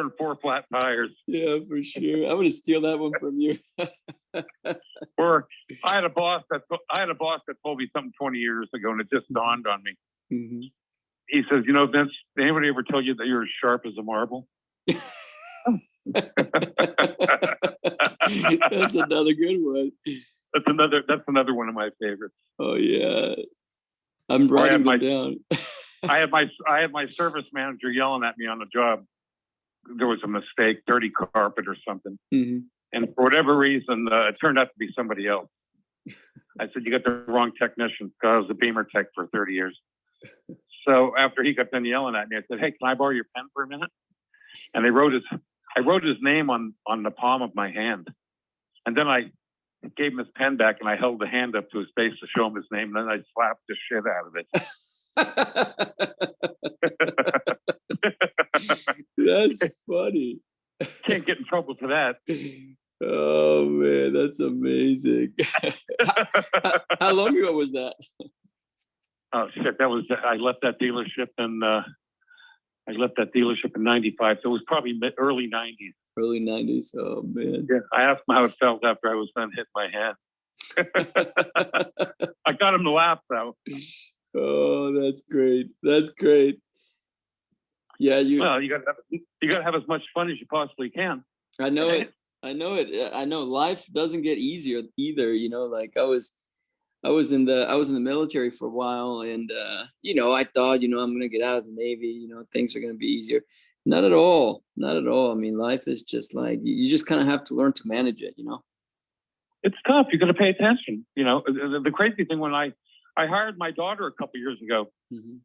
and 4 flat tires. Yeah, for sure. I'm gonna steal that one from you. Or I had a boss that told me something 20 years ago, and it just dawned on me. Mhm. He says, you know, Vince, did anybody ever tell you that you're as sharp as a marble? That's another good one. That's another one of my favorites. Oh yeah, I'm Or I writing have them down. I had my service manager yelling at me on the job. There was a mistake, dirty carpet or something. Mhm. And for whatever reason, it turned out to be somebody else. I said, you got the wrong technician, because I was a Beamer tech for 30 years. So after he got done yelling at me, I said, hey, can I borrow your pen for a minute? And I wrote his name on the palm of my hand. And then I gave him his pen back and I held the hand up to his face to show him his name. And then I slapped the shit out of it. That's funny. Can't get in trouble for that. Oh man, that's amazing. How long ago was that? Oh shit, I left that dealership in '95, so it was probably early '90s. Early 90s. Oh man. Yeah, I asked him how it felt after I was done hitting my hand. I got him to laugh though. Oh, that's great. That's great. Yeah, you gotta have as much fun as you possibly can. I know it. I know it. I know life doesn't get easier either, you know, like I was in the military for a while, and you know, I thought, you know, I'm gonna get out of the Navy, you know, things are gonna be easier. Not at all. Not at all. I mean, life is just like you just kind of have to learn to manage it, you know. It's tough. You got to pay attention. You know, the crazy thing, when I hired my daughter a couple years ago, Mhm.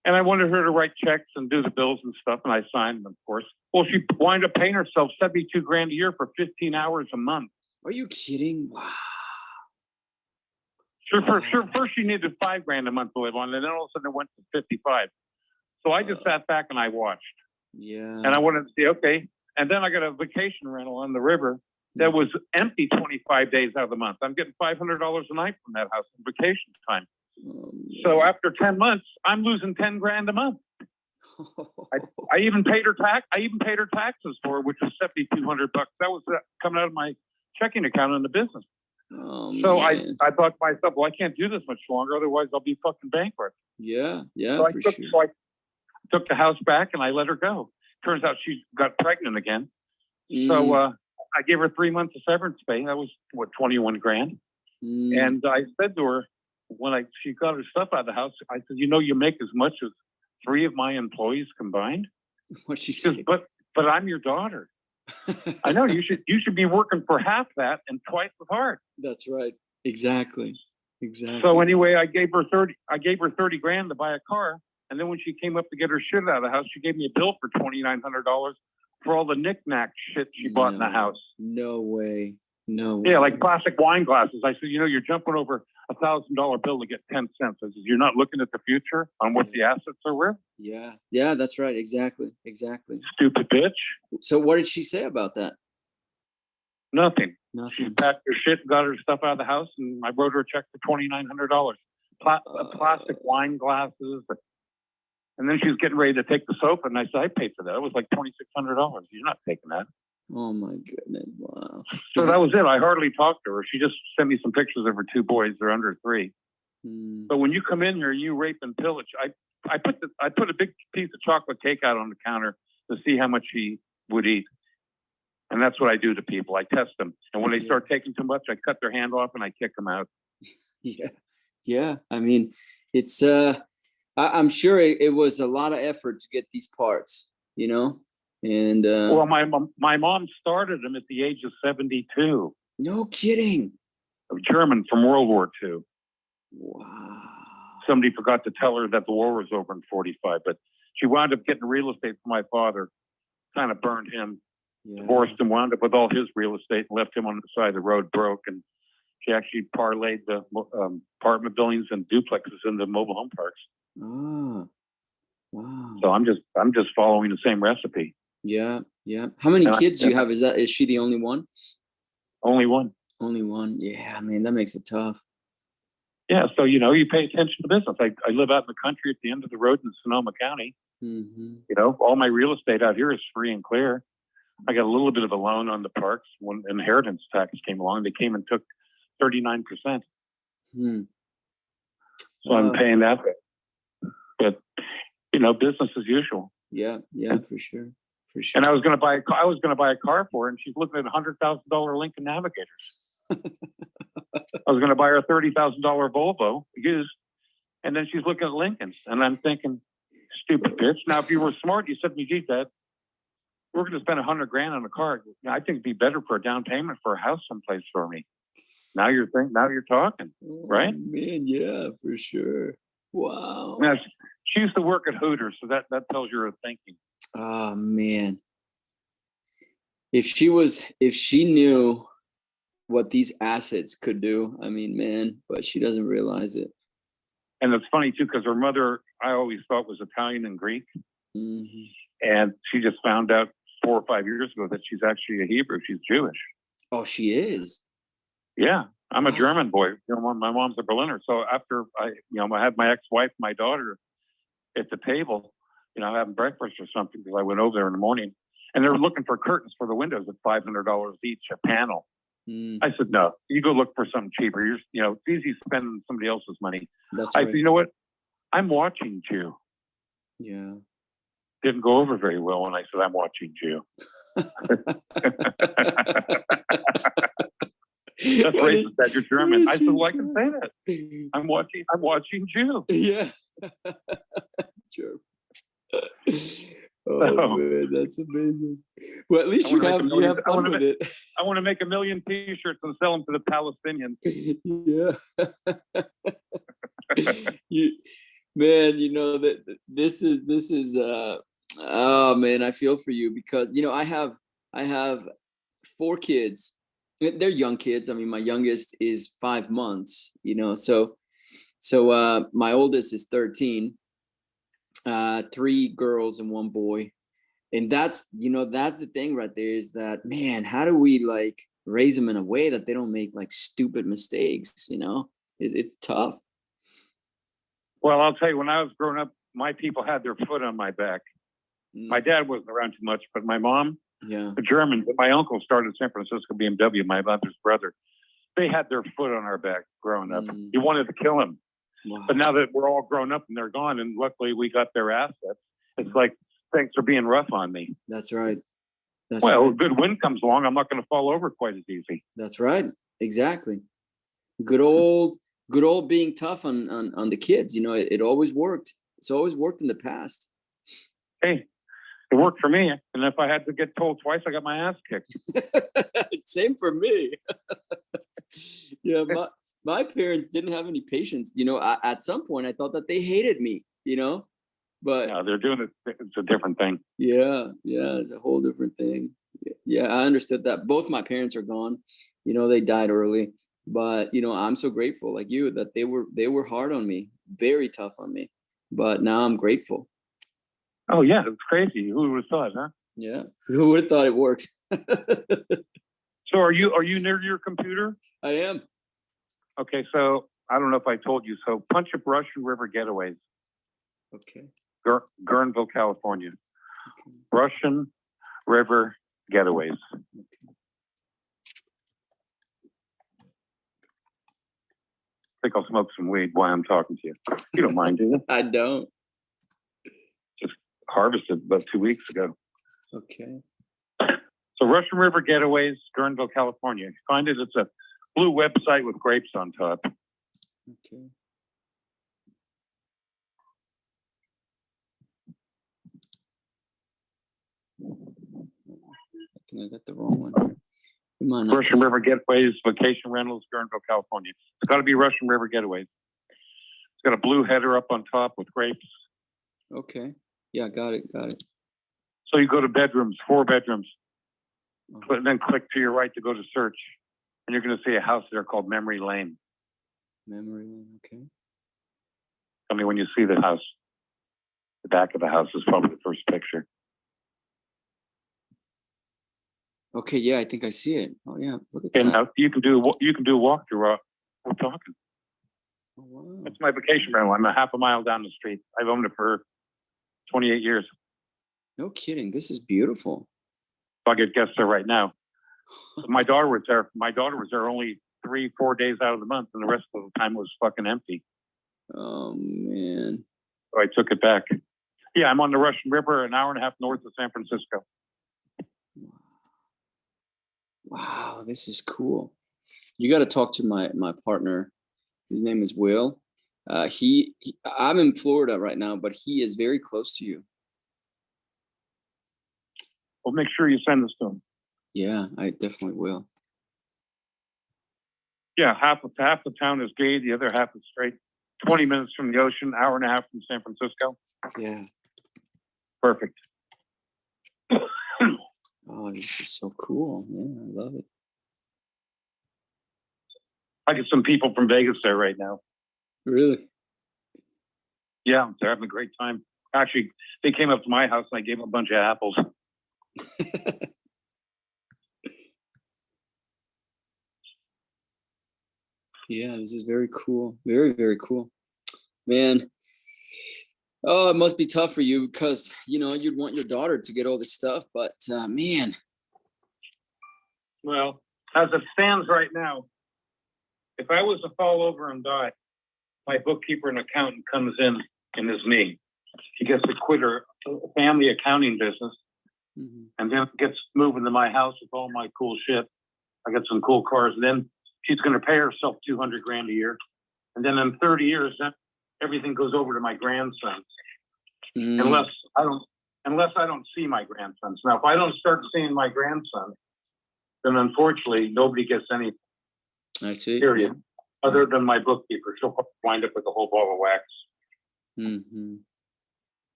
and I wanted her to write checks and do the bills and stuff, and I signed them, of course. Well, she wound up paying herself $72,000 a year for 15 hours a month. Are you kidding? Wow. First she needed $5,000 a month to live on, and then all of a sudden it went to 55. So I just sat back and I watched, Yeah. and I wanted to see, okay. And then I got a vacation rental on the river that was empty 25 days out of the month. I'm getting $500 a night from that house in vacation time. So after 10 months, I'm losing $10,000 a month. I even paid her taxes for it, which was $7,200. That was coming out of my checking account in the business. So I thought to myself, well, I can't do this much longer, otherwise I'll be fucking bankrupt. Yeah, So I took the house back and I let her go. Turns out she got pregnant again. So I gave her 3 months of severance pay. That was what, $21,000. And I said to her, when she got her stuff out of the house, I said, you know, you make as much as 3 of my employees combined. What'd she say? But I'm your daughter. I know you should be working for half that and twice as hard. That's right. Exactly. So anyway, I gave her $30,000 to buy a car. And then when she came up to get her shit out of the house, she gave me a bill for $2,900 for all the knickknack shit she bought in the house. No way. No way. Yeah, like plastic wine glasses. I said, you know, you're jumping over $1,000 bill to get 10 cents. I said, you're not looking at the future on what the assets are worth? Yeah. Yeah, that's right. Exactly. Stupid bitch. So what did she say about that? Nothing. She packed her shit and got her stuff out of the house, and I wrote her a check for $2,900. Plastic wine glasses. And then she was getting ready to take the sofa, and I said, I paid for that. It was like $2,600. You're not taking that. Oh my goodness! Wow. So that was it. I hardly talked to her. She just sent me some pictures of her 2 boys. They're under 3. But when you come in here, you rape and pillage. I put a big piece of chocolate cake out on the counter to see how much she would eat, and that's what I do to people. I test them, and when they start taking too much, I cut their hand off and I kick them out. Yeah. I mean, it's I'm sure it was a lot of effort to get these parts, you know. And well, my mom started them at the age of 72. No kidding. A German from World War II. Wow. Somebody forgot to tell her that the war was over in 45, but she wound up getting real estate from my father, kind of burned him, divorced him, wound up with all his real estate and left him on the side of the road broke. And she actually parlayed the apartment buildings and duplexes into mobile home parks. Ah, wow. So I'm just following the same recipe. Yeah, Yeah. How many And kids do you have? Is she the only one? only one. Only one. Yeah, man, that makes it tough. Yeah, so you pay attention to business. I live out in the country at the end of the road in Sonoma County. All my real estate out here is free and clear. I got a little bit of a loan on the parks when inheritance tax came along. They came and took 39%. So I'm paying that. But business as usual. Yeah, for sure. And I was going to buy a car for her, and she's looking at $100,000 Lincoln Navigators. I was going to buy her a $30,000 Volvo used, and then she's looking at Lincolns, and I'm thinking, stupid bitch. Now, if you were smart, you said to me, "Gee, Dad, we're going to spend $100,000 on a car. I think it'd be better for a down payment for a house someplace for me." Now you're talking, right? Man, yeah, for sure. Wow. Now, she used to work at Hooters, so that tells you her thinking. Oh man. If she knew what these assets could do, I mean, man, but she doesn't realize it. And it's funny too, because her mother, I always thought was Italian and Greek. And she just found out 4 or 5 years ago that she's actually a Hebrew. She's Jewish. Oh, she is? Yeah. I'm a German boy. My mom's a Berliner. So after I had my ex-wife, my daughter at the table, having breakfast or something, because I went over there in the morning, and they were looking for curtains for the windows at $500 each a panel. I said, no, you go look for something cheaper. It's easy spending somebody else's money. That's right. I said, you know what? I'm watching you. Yeah. Didn't go over very well when I said, I'm watching you. That's racist, Dad. You're German. I said, well, I can say that. I'm watching you. Yeah. Sure. Oh man, that's amazing. Well, at least you have fun with it. I want to make 1 million T-shirts and sell them to the Palestinians. Yeah. That this is oh man, I feel for you because I have 4 kids. They're young kids. I mean, my youngest is 5 months. So my oldest is 13. 3 girls and 1 boy, and that's the thing right there is that, man, how do we raise them in a way that they don't make stupid mistakes? It's tough. Well, I'll tell you, when I was growing up, my people had their foot on my back. My dad wasn't around too much, but my mom, the German, my uncle started San Francisco BMW, my mother's brother. They had their foot on our back growing up. You wanted to kill him. Wow. But now that we're all grown up and they're gone, and luckily we got their assets, it's like, thanks for being rough on me. That's right. A good wind comes along, I'm not going to fall over quite as easy. That's right. Exactly. Good old being tough on the kids. It always worked. It's always worked in the past. Hey, it worked for me. And if I had to get told twice, I got my ass kicked. Same for me. Yeah, my parents didn't have any patience. At some point I thought that they hated me, but yeah, they're doing it. It's a different thing. Yeah. It's a whole different thing. Yeah, I understood that. Both my parents are gone. They died early, but I'm so grateful, like you, that they were hard on me, very tough on me, but now I'm grateful. Oh yeah, it's crazy. Who would have thought, huh? Yeah, who would have thought it works? So are you near your computer? I am. Okay, so I don't know if I told you. So punch up Russian River Getaways. Okay. Guerneville, California. Okay. Russian River Getaways. Okay. I think I'll smoke some weed while I'm talking to you. You don't mind, do you? I don't. Just harvested about 2 weeks ago. Okay. So Russian River Getaways, Guerneville, California. You find it. It's a blue website with grapes on top. Okay. I think I got the wrong one. Russian River Getaways, vacation rentals, Guerneville, California. It's got to be Russian River Getaways. It's got a blue header up on top with grapes. Okay. Yeah, got it. So you go to bedrooms, 4 bedrooms. And then click to your right to go to search. And you're going to see a house there called Memory Lane. Memory Lane, okay. Tell me when you see the house. The back of the house is probably the first picture. Okay, yeah, I think I see it. Oh yeah, look at And that. you can do a walkthrough while we're talking. Oh, wow. That's my vacation rental. I'm a half a mile down the street. I've owned it for 28 years. No kidding. This is beautiful. I'll get guests there right now. My daughter was there. My daughter was there only 3-4 days out of the month, and the rest of the time was fucking empty. Oh man. So I took it back. Yeah, I'm on the Russian River, an hour and a half north of San Francisco. Wow, this is cool. You got to talk to my partner. His name is Will. I'm in Florida right now, but he is very close to you. Well, make sure you send this to him. Yeah, I definitely will. Yeah, half the town is gay, the other half is straight. 20 minutes from the ocean, hour and a half from San Francisco. Yeah. Perfect. Oh, this is so cool. Yeah, I love it. I get some people from Vegas there right now. Really? Yeah, they're having a great time. Actually, they came up to my house and I gave them a bunch of apples. Yeah, this is very cool. Very, very cool. Man. Oh, it must be tough for you because, you'd want your daughter to get all this stuff, but man. Well, as it stands right now, if I was to fall over and die, my bookkeeper and accountant comes in and is me. She gets to quit her family accounting business and then gets moved into my house with all my cool shit. I got some cool cars. And then she's going to pay herself $200,000 a year. And then in 30 years, then everything goes over to my grandson. Unless I don't see my grandsons. Now, if I don't start seeing my grandson, then unfortunately nobody gets anything. I see. Period. Yeah. Other than my bookkeeper, she'll wind up with a whole ball of wax. Mm-hmm.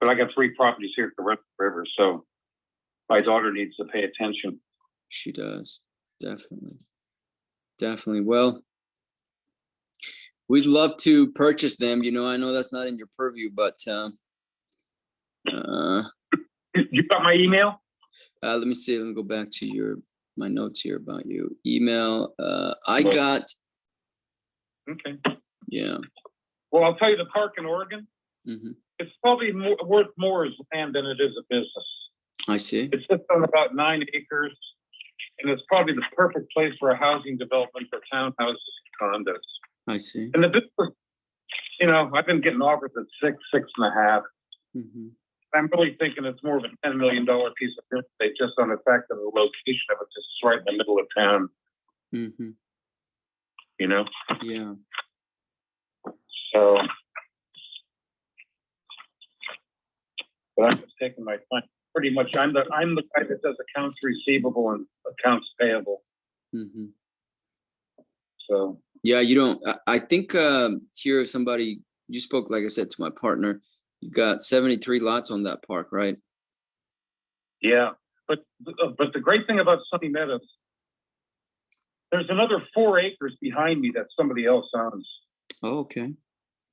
But I got 3 properties here at the river, so my daughter needs to pay attention. She does. Definitely. Definitely. Well, we'd love to purchase them. I know that's not in your purview, but You got my email? let me see. Let me go back to my notes here about you. Email. I got. Okay. Yeah. Well, I'll tell you, the park in Oregon, it's probably worth more as land than it is a business. I see. It's just on about 9 acres, and it's probably the perfect place for a housing development for townhouses and condos. I see. And the business, I've been getting offers at 6.5. I'm really thinking it's more of a $10 million piece of real estate just on the fact of the location of it, just right in the middle of town. Yeah. So, but I'm just taking my time. Pretty much, I'm the guy that does accounts receivable and accounts payable. So. Yeah, you don't. I think here somebody you spoke, like I said, to my partner. You got 73 lots on that park, right? Yeah, but the great thing about Sunny Meadows, there's another 4 acres behind me that somebody else owns. Oh, okay.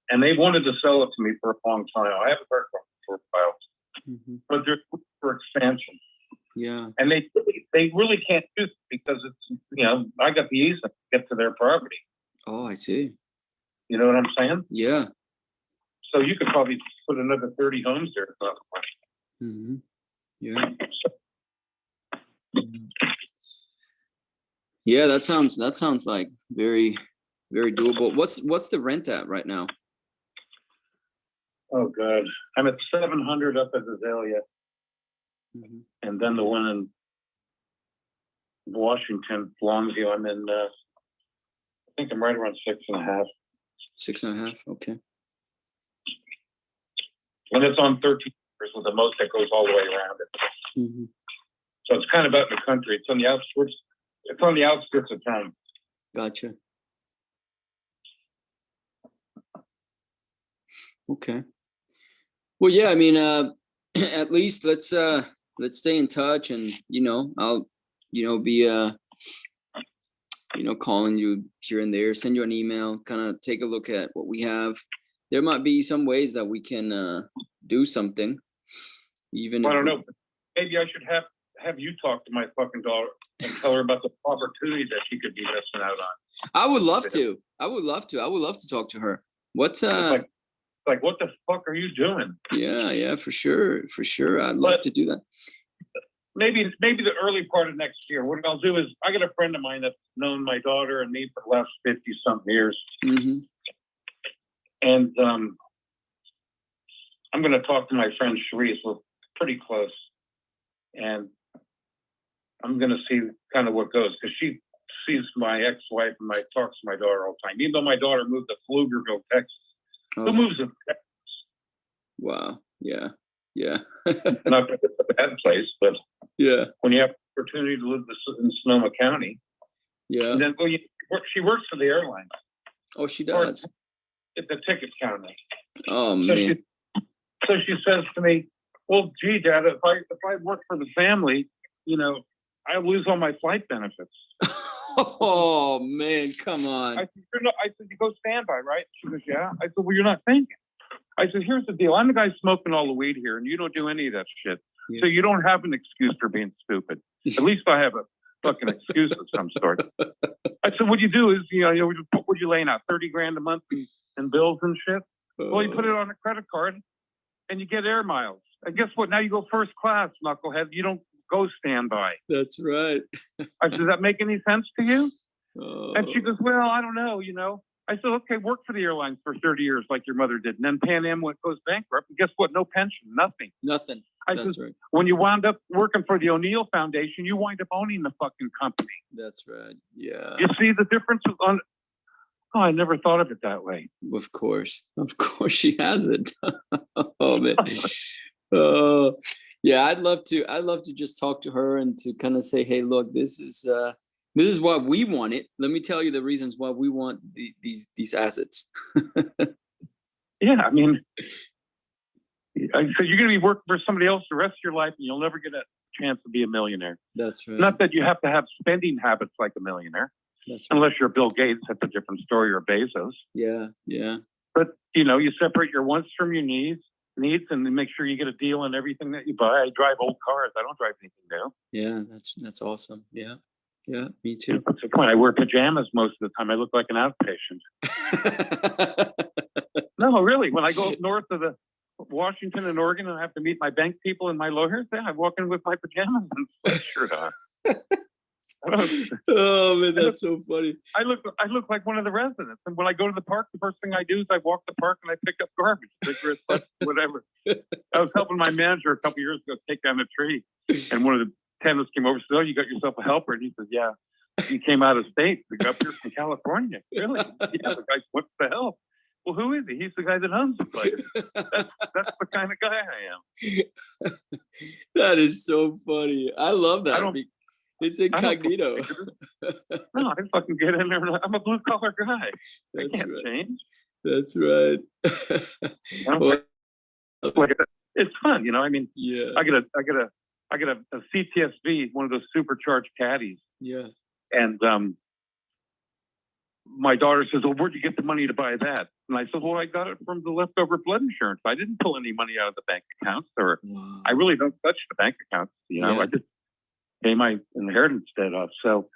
And they wanted to sell it to me for a long time. I haven't heard from them for a while, but they're for expansion. Yeah. And they really can't use it because it's I got the easement to get to their property. Oh, I see. You know what I'm saying? Yeah. So you could probably put another 30 homes there. Yeah. Yeah, that sounds like very, very doable. What's the rent at right now? Oh God, I'm at 700 up at Azalea, and then the one in Washington, Longview. I'm in. I think I'm right around 6.5. 6.5. Okay. And it's on 13 acres with a moat that goes all the way around it. So it's kind of out in the country. It's on the outskirts. It's on the outskirts of town. Gotcha. Okay. Well, yeah. I mean, at least let's stay in touch, and I'll be calling you here and there, send you an email, kind of take a look at what we have. There might be some ways that we can do something. Even I don't know. Maybe I should have you talk to my fucking daughter. and tell her about the opportunity that she could be missing out on. I would love to. I would love to talk to her. What's It's like, what the fuck are you doing? Yeah, for sure. I'd love to do that. Maybe the early part of next year. What I'll do is, I got a friend of mine that's known my daughter and me for the last 50-something years. Mm-hmm. And I'm going to talk to my friend Cherise. We're pretty close. And I'm going to see kind of what goes, because she sees my ex-wife and talks to my daughter all the time. Even though my daughter moved to Pflugerville, Texas. Oh. Who moves to Texas? Wow. Yeah. Not that it's a bad place, but yeah, when you have the opportunity to live in Sonoma County, yeah. and then she works for the airlines. Oh, she does. At the ticket counter. Oh man. So she says to me, "Well, gee, Dad, if I work for the family, I lose all my flight benefits." Oh man, come on. I said, "You go standby, right?" She goes, "Yeah." I said, "Well, you're not thinking." I said, "Here's the deal. I'm the guy smoking all the weed here, and you don't do any of that shit. Yeah. So you don't have an excuse for being stupid. At least I have a fucking excuse of some sort." I said, "What you do is, what you laying out, 30 grand a month in bills and shit? Well, you put it on a credit card, and you get air miles. And guess what? Now you go first class, knucklehead. You don't go standby." That's right. I said, "Does that make any sense to you?" Oh. And she goes, "Well, I don't know, I said, "Okay, work for the airlines for 30 years like your mother did. And then Pan Am goes bankrupt. And guess what? No pension, nothing." Nothing. I That's said, right. "When you wound up working for the O'Neill Foundation, you wind up owning the fucking company." That's right. Yeah. You see the difference on... Oh, I never thought of it that way. Of course she has it. Oh man. Oh yeah, I'd love to just talk to her and to kind of say, hey, look, this is what we wanted. Let me tell you the reasons why we want these assets. Yeah, I mean, I said, you're going to be working for somebody else the rest of your life, and you'll never get a chance to be a millionaire. That's right. Not that you have to have spending habits like a millionaire. That's right. Unless you're Bill Gates, that's a different story, or Bezos. Yeah. But, you separate your wants from your needs, and then make sure you get a deal on everything that you buy. I drive old cars. I don't drive anything new. Yeah, that's awesome. Yeah, me too. What's the point? I wear pajamas most of the time. I look like an outpatient. No, really. When I go up north of the Washington and Oregon and I have to meet my bank people and my lawyers, I walk in with my pajamas and sweatshirt on. Oh man, that's so funny. I look like one of the residents. And when I go to the park, the first thing I do is I walk the park and I pick up garbage, cigarettes, whatever. I was helping my manager a couple years ago take down a tree, and one of the tenants came over and said, "Oh, you got yourself a helper?" And he says, "Yeah, he came out of state. We got up here from California." "Really?" "Yeah." The guy, "What the hell?" "Well, who is he?" "He's the guy that owns the place." That's the kind of guy I am. That is so funny. I love that. It's incognito. No, I fucking get in there. I'm a blue collar guy. I can't change. That's right. It's fun, I mean, yeah. I get a CTSV, one of those supercharged caddies. Yeah. And my daughter says, "Well, where'd you get the money to buy that?" And I said, "Well, I got it from the leftover flood insurance. I didn't pull any money out of the bank accounts, or I really don't touch the bank accounts. I just pay my inheritance debt off." So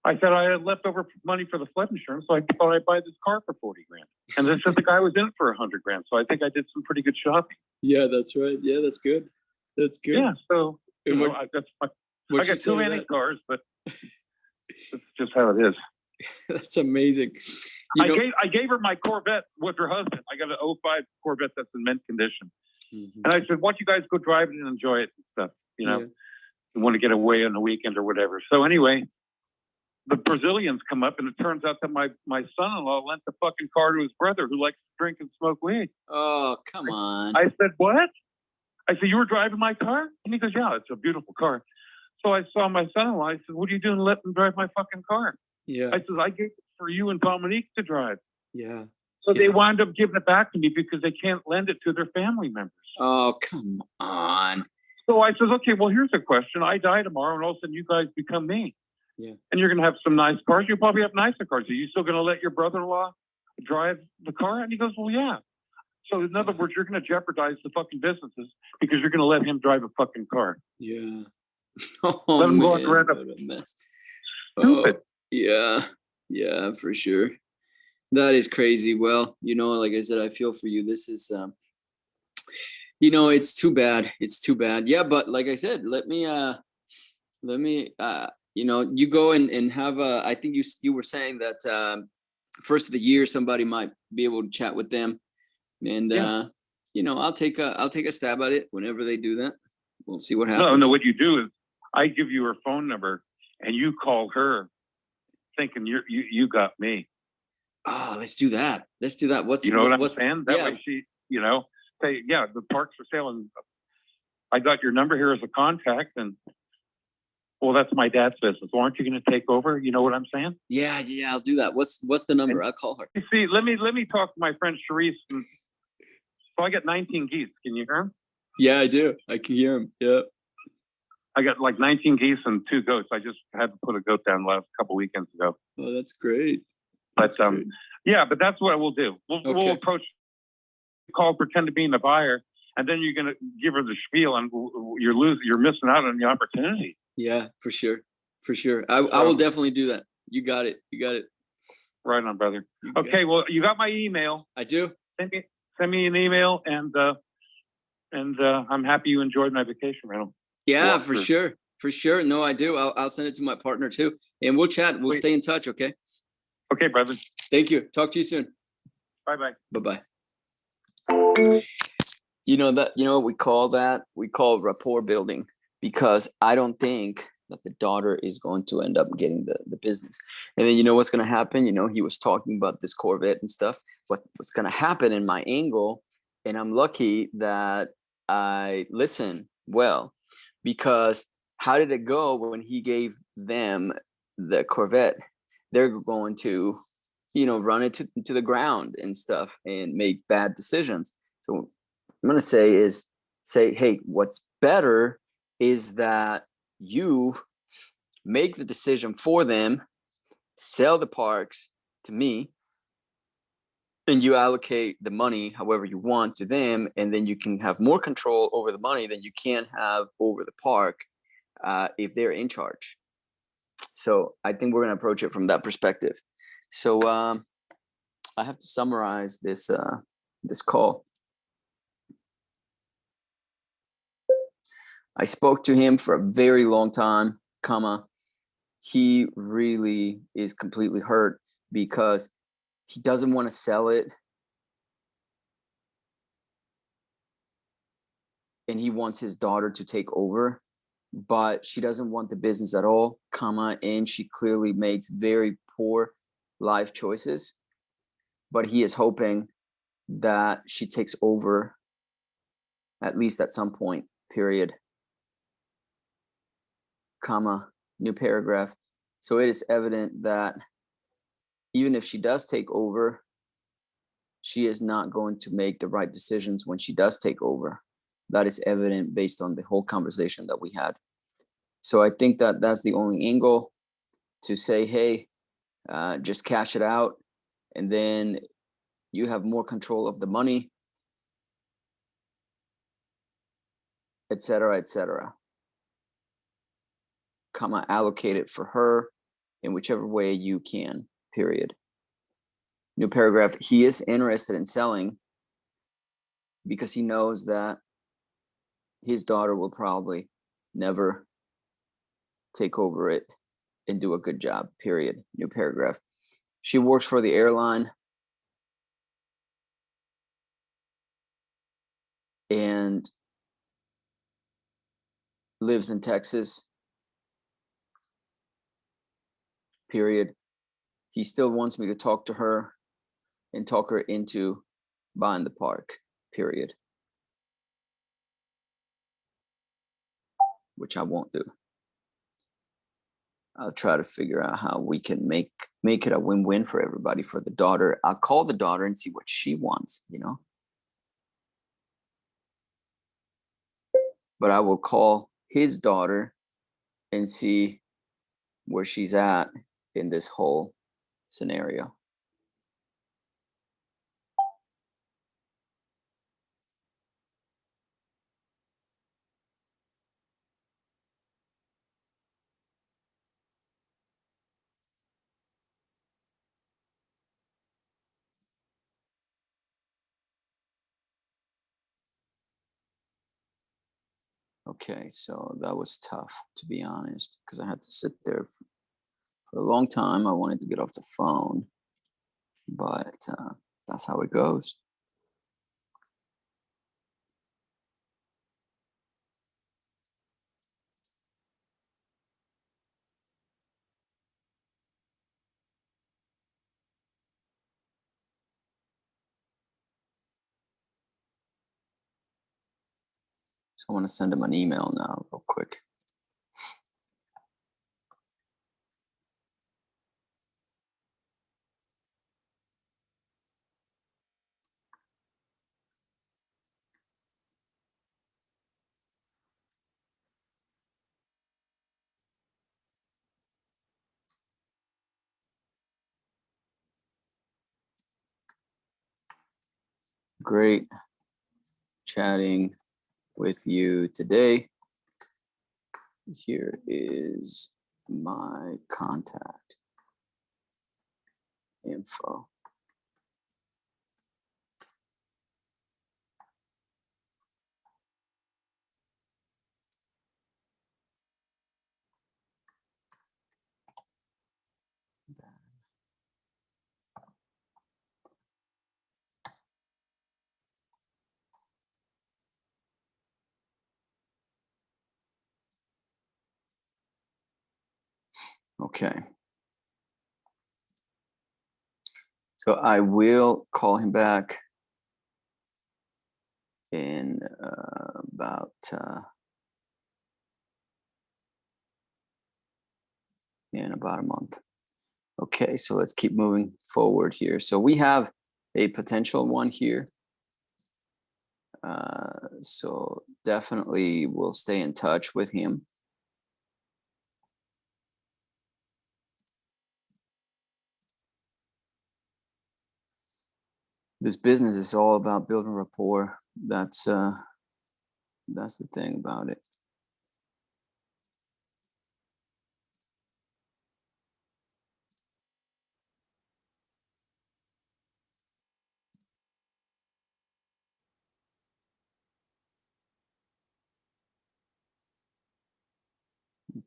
I said, "I had leftover money for the flood insurance, so I thought I'd buy this car for 40 grand. And they said the guy was in it for 100 grand. So I think I did some pretty good shopping. Yeah, that's right. Yeah, that's good. That's good. Yeah. So, I got too many cars, but that's just how it is. That's amazing. I gave her my Corvette with her husband. I got an 05 Corvette that's in mint condition. Mm-hmm. And I said, "Why don't you guys go drive it and enjoy it and stuff, You want to get away on the weekend or whatever." So anyway, the Brazilians come up, and it turns out that my son-in-law lent the fucking car to his brother, who likes to drink and smoke weed. Oh, come on. I said, "What?" I said, "You were driving my car?" And he goes, "Yeah, it's a beautiful car." So I saw my son-in-law. I said, "What are you doing letting him drive my fucking car?" Yeah. I said, "I gave it for you and Dominique to drive." Yeah. So they wound up giving it back to me because they can't lend it to their family members. Oh, come on. So I says, "Okay, well, here's a question. I die tomorrow, and all of a sudden you guys become me. Yeah. And you're going to have some nice cars. You'll probably have nicer cars. Are you still going to let your brother-in-law drive the car?" And he goes, "Well, yeah." So in other words, you're going to jeopardize the fucking businesses because you're going to let him drive a fucking car. Yeah. Oh Let them go out man, and rent what a a mess. stupid. Oh yeah, for sure. That is crazy. Well, like I said, I feel for you. This is it's too bad. It's too bad. Yeah, but like I said, let me you go and have a, I think you were saying that first of the year somebody might be able to chat with them, and Yeah. I'll take a stab at it whenever they do that. We'll see what No, happens. what you do is I give you her phone number and you call her thinking you got me. Oh, let's do that. Let's do that. You know what I'm what's saying? That yeah. way she, say, yeah, the park's for sale and I got your number here as a contact, and well, that's my dad's business. Well, aren't you going to take over? You know what I'm saying? Yeah, I'll do that. What's the number? And I'll call her. you see, let me talk to my friend Sharice. And, so I got 19 geese. Can you hear him? Yeah, I do. I can hear him. Yeah. I got like 19 geese and 2 goats. I just had to put a goat down last couple weekends ago. Oh, that's great. But yeah, but that's what we'll do. We'll approach, call, pretend to be the buyer, and then you're going to give her the spiel, and you're missing out on the opportunity. Yeah, for sure. I will definitely do that. You got it. Right on, brother. Okay, well, you got my email. I do. Send me an email, and I'm happy you enjoyed my vacation rental. Yeah, for sure. No, I do. I'll send it to my partner too, and we'll chat. We'll stay in touch. Okay. Okay, brother. Thank you. Talk to you soon. Bye-bye. Bye-bye. What we call that? We call rapport building, because I don't think that the daughter is going to end up getting the business. And then what's going to happen? He was talking about this Corvette and stuff. What's going to happen in my angle, and I'm lucky that I listen well, because how did it go when he gave them the Corvette? They're going to, run it to the ground and stuff and make bad decisions. So what I'm going to say, hey, what's better is that you make the decision for them, sell the parks to me, and you allocate the money however you want to them, and then you can have more control over the money than you can have over the park if they're in charge. So I think we're going to approach it from that perspective. So I have to summarize this call. I spoke to him for a very long time, he really is completely hurt because he doesn't want to sell it. And he wants his daughter to take over, but she doesn't want the business at all, and she clearly makes very poor life choices. But he is hoping that she takes over, at least at some point, period. New paragraph. So it is evident that even if she does take over, she is not going to make the right decisions when she does take over. That is evident based on the whole conversation that we had. So I think that that's the only angle, to say, hey, just cash it out, and then you have more control of the money, etc., etc. Allocate it for her in whichever way you can, period. New paragraph. He is interested in selling because he knows that his daughter will probably never take over it and do a good job, period. New paragraph. She works for the airline and lives in Texas, period. He still wants me to talk to her and talk her into buying the park, period. Which I won't do. I'll try to figure out how we can make it a win-win for everybody. For the daughter, I'll call the daughter and see what she wants, But I will call his daughter and see where she's at in this whole scenario. Okay, so that was tough, to be honest, because I had to sit there for a long time. I wanted to get off the phone, but that's how it goes. So I want to send him an email now real quick. Great chatting with you today. Here is my contact info. Okay. So I will call him back in about a month. Okay, so let's keep moving forward here. So we have a potential one here. So definitely we'll stay in touch with him. This business is all about building rapport. That's the thing about it.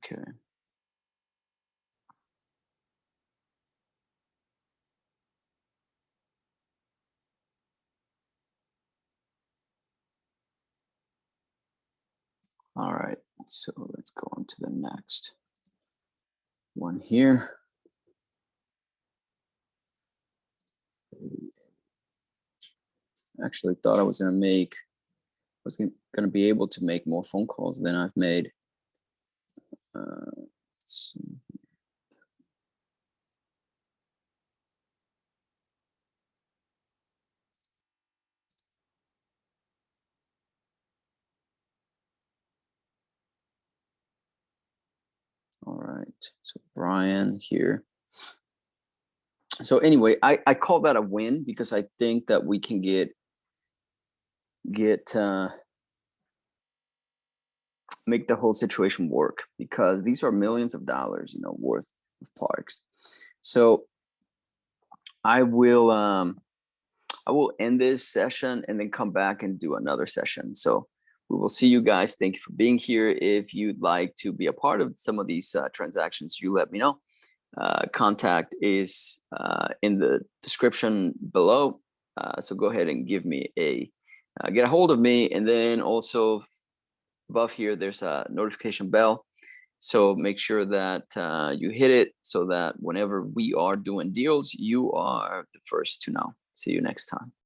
Okay. All right, so let's go on to the next one here. Actually thought I was gonna be able to make more phone calls than I've made. Let's see. All right, so Brian here. So anyway, I call that a win because I think that we can make the whole situation work, because these are millions of dollars, worth of parks. So I will end this session and then come back and do another session. So we will see you guys. Thank you for being here. If you'd like to be a part of some of these transactions, you let me know. Contact is in the description below. So go ahead and give me get a hold of me. And then also above here, there's a notification bell. So make sure that you hit it so that whenever we are doing deals, you are the first to know. See you next time.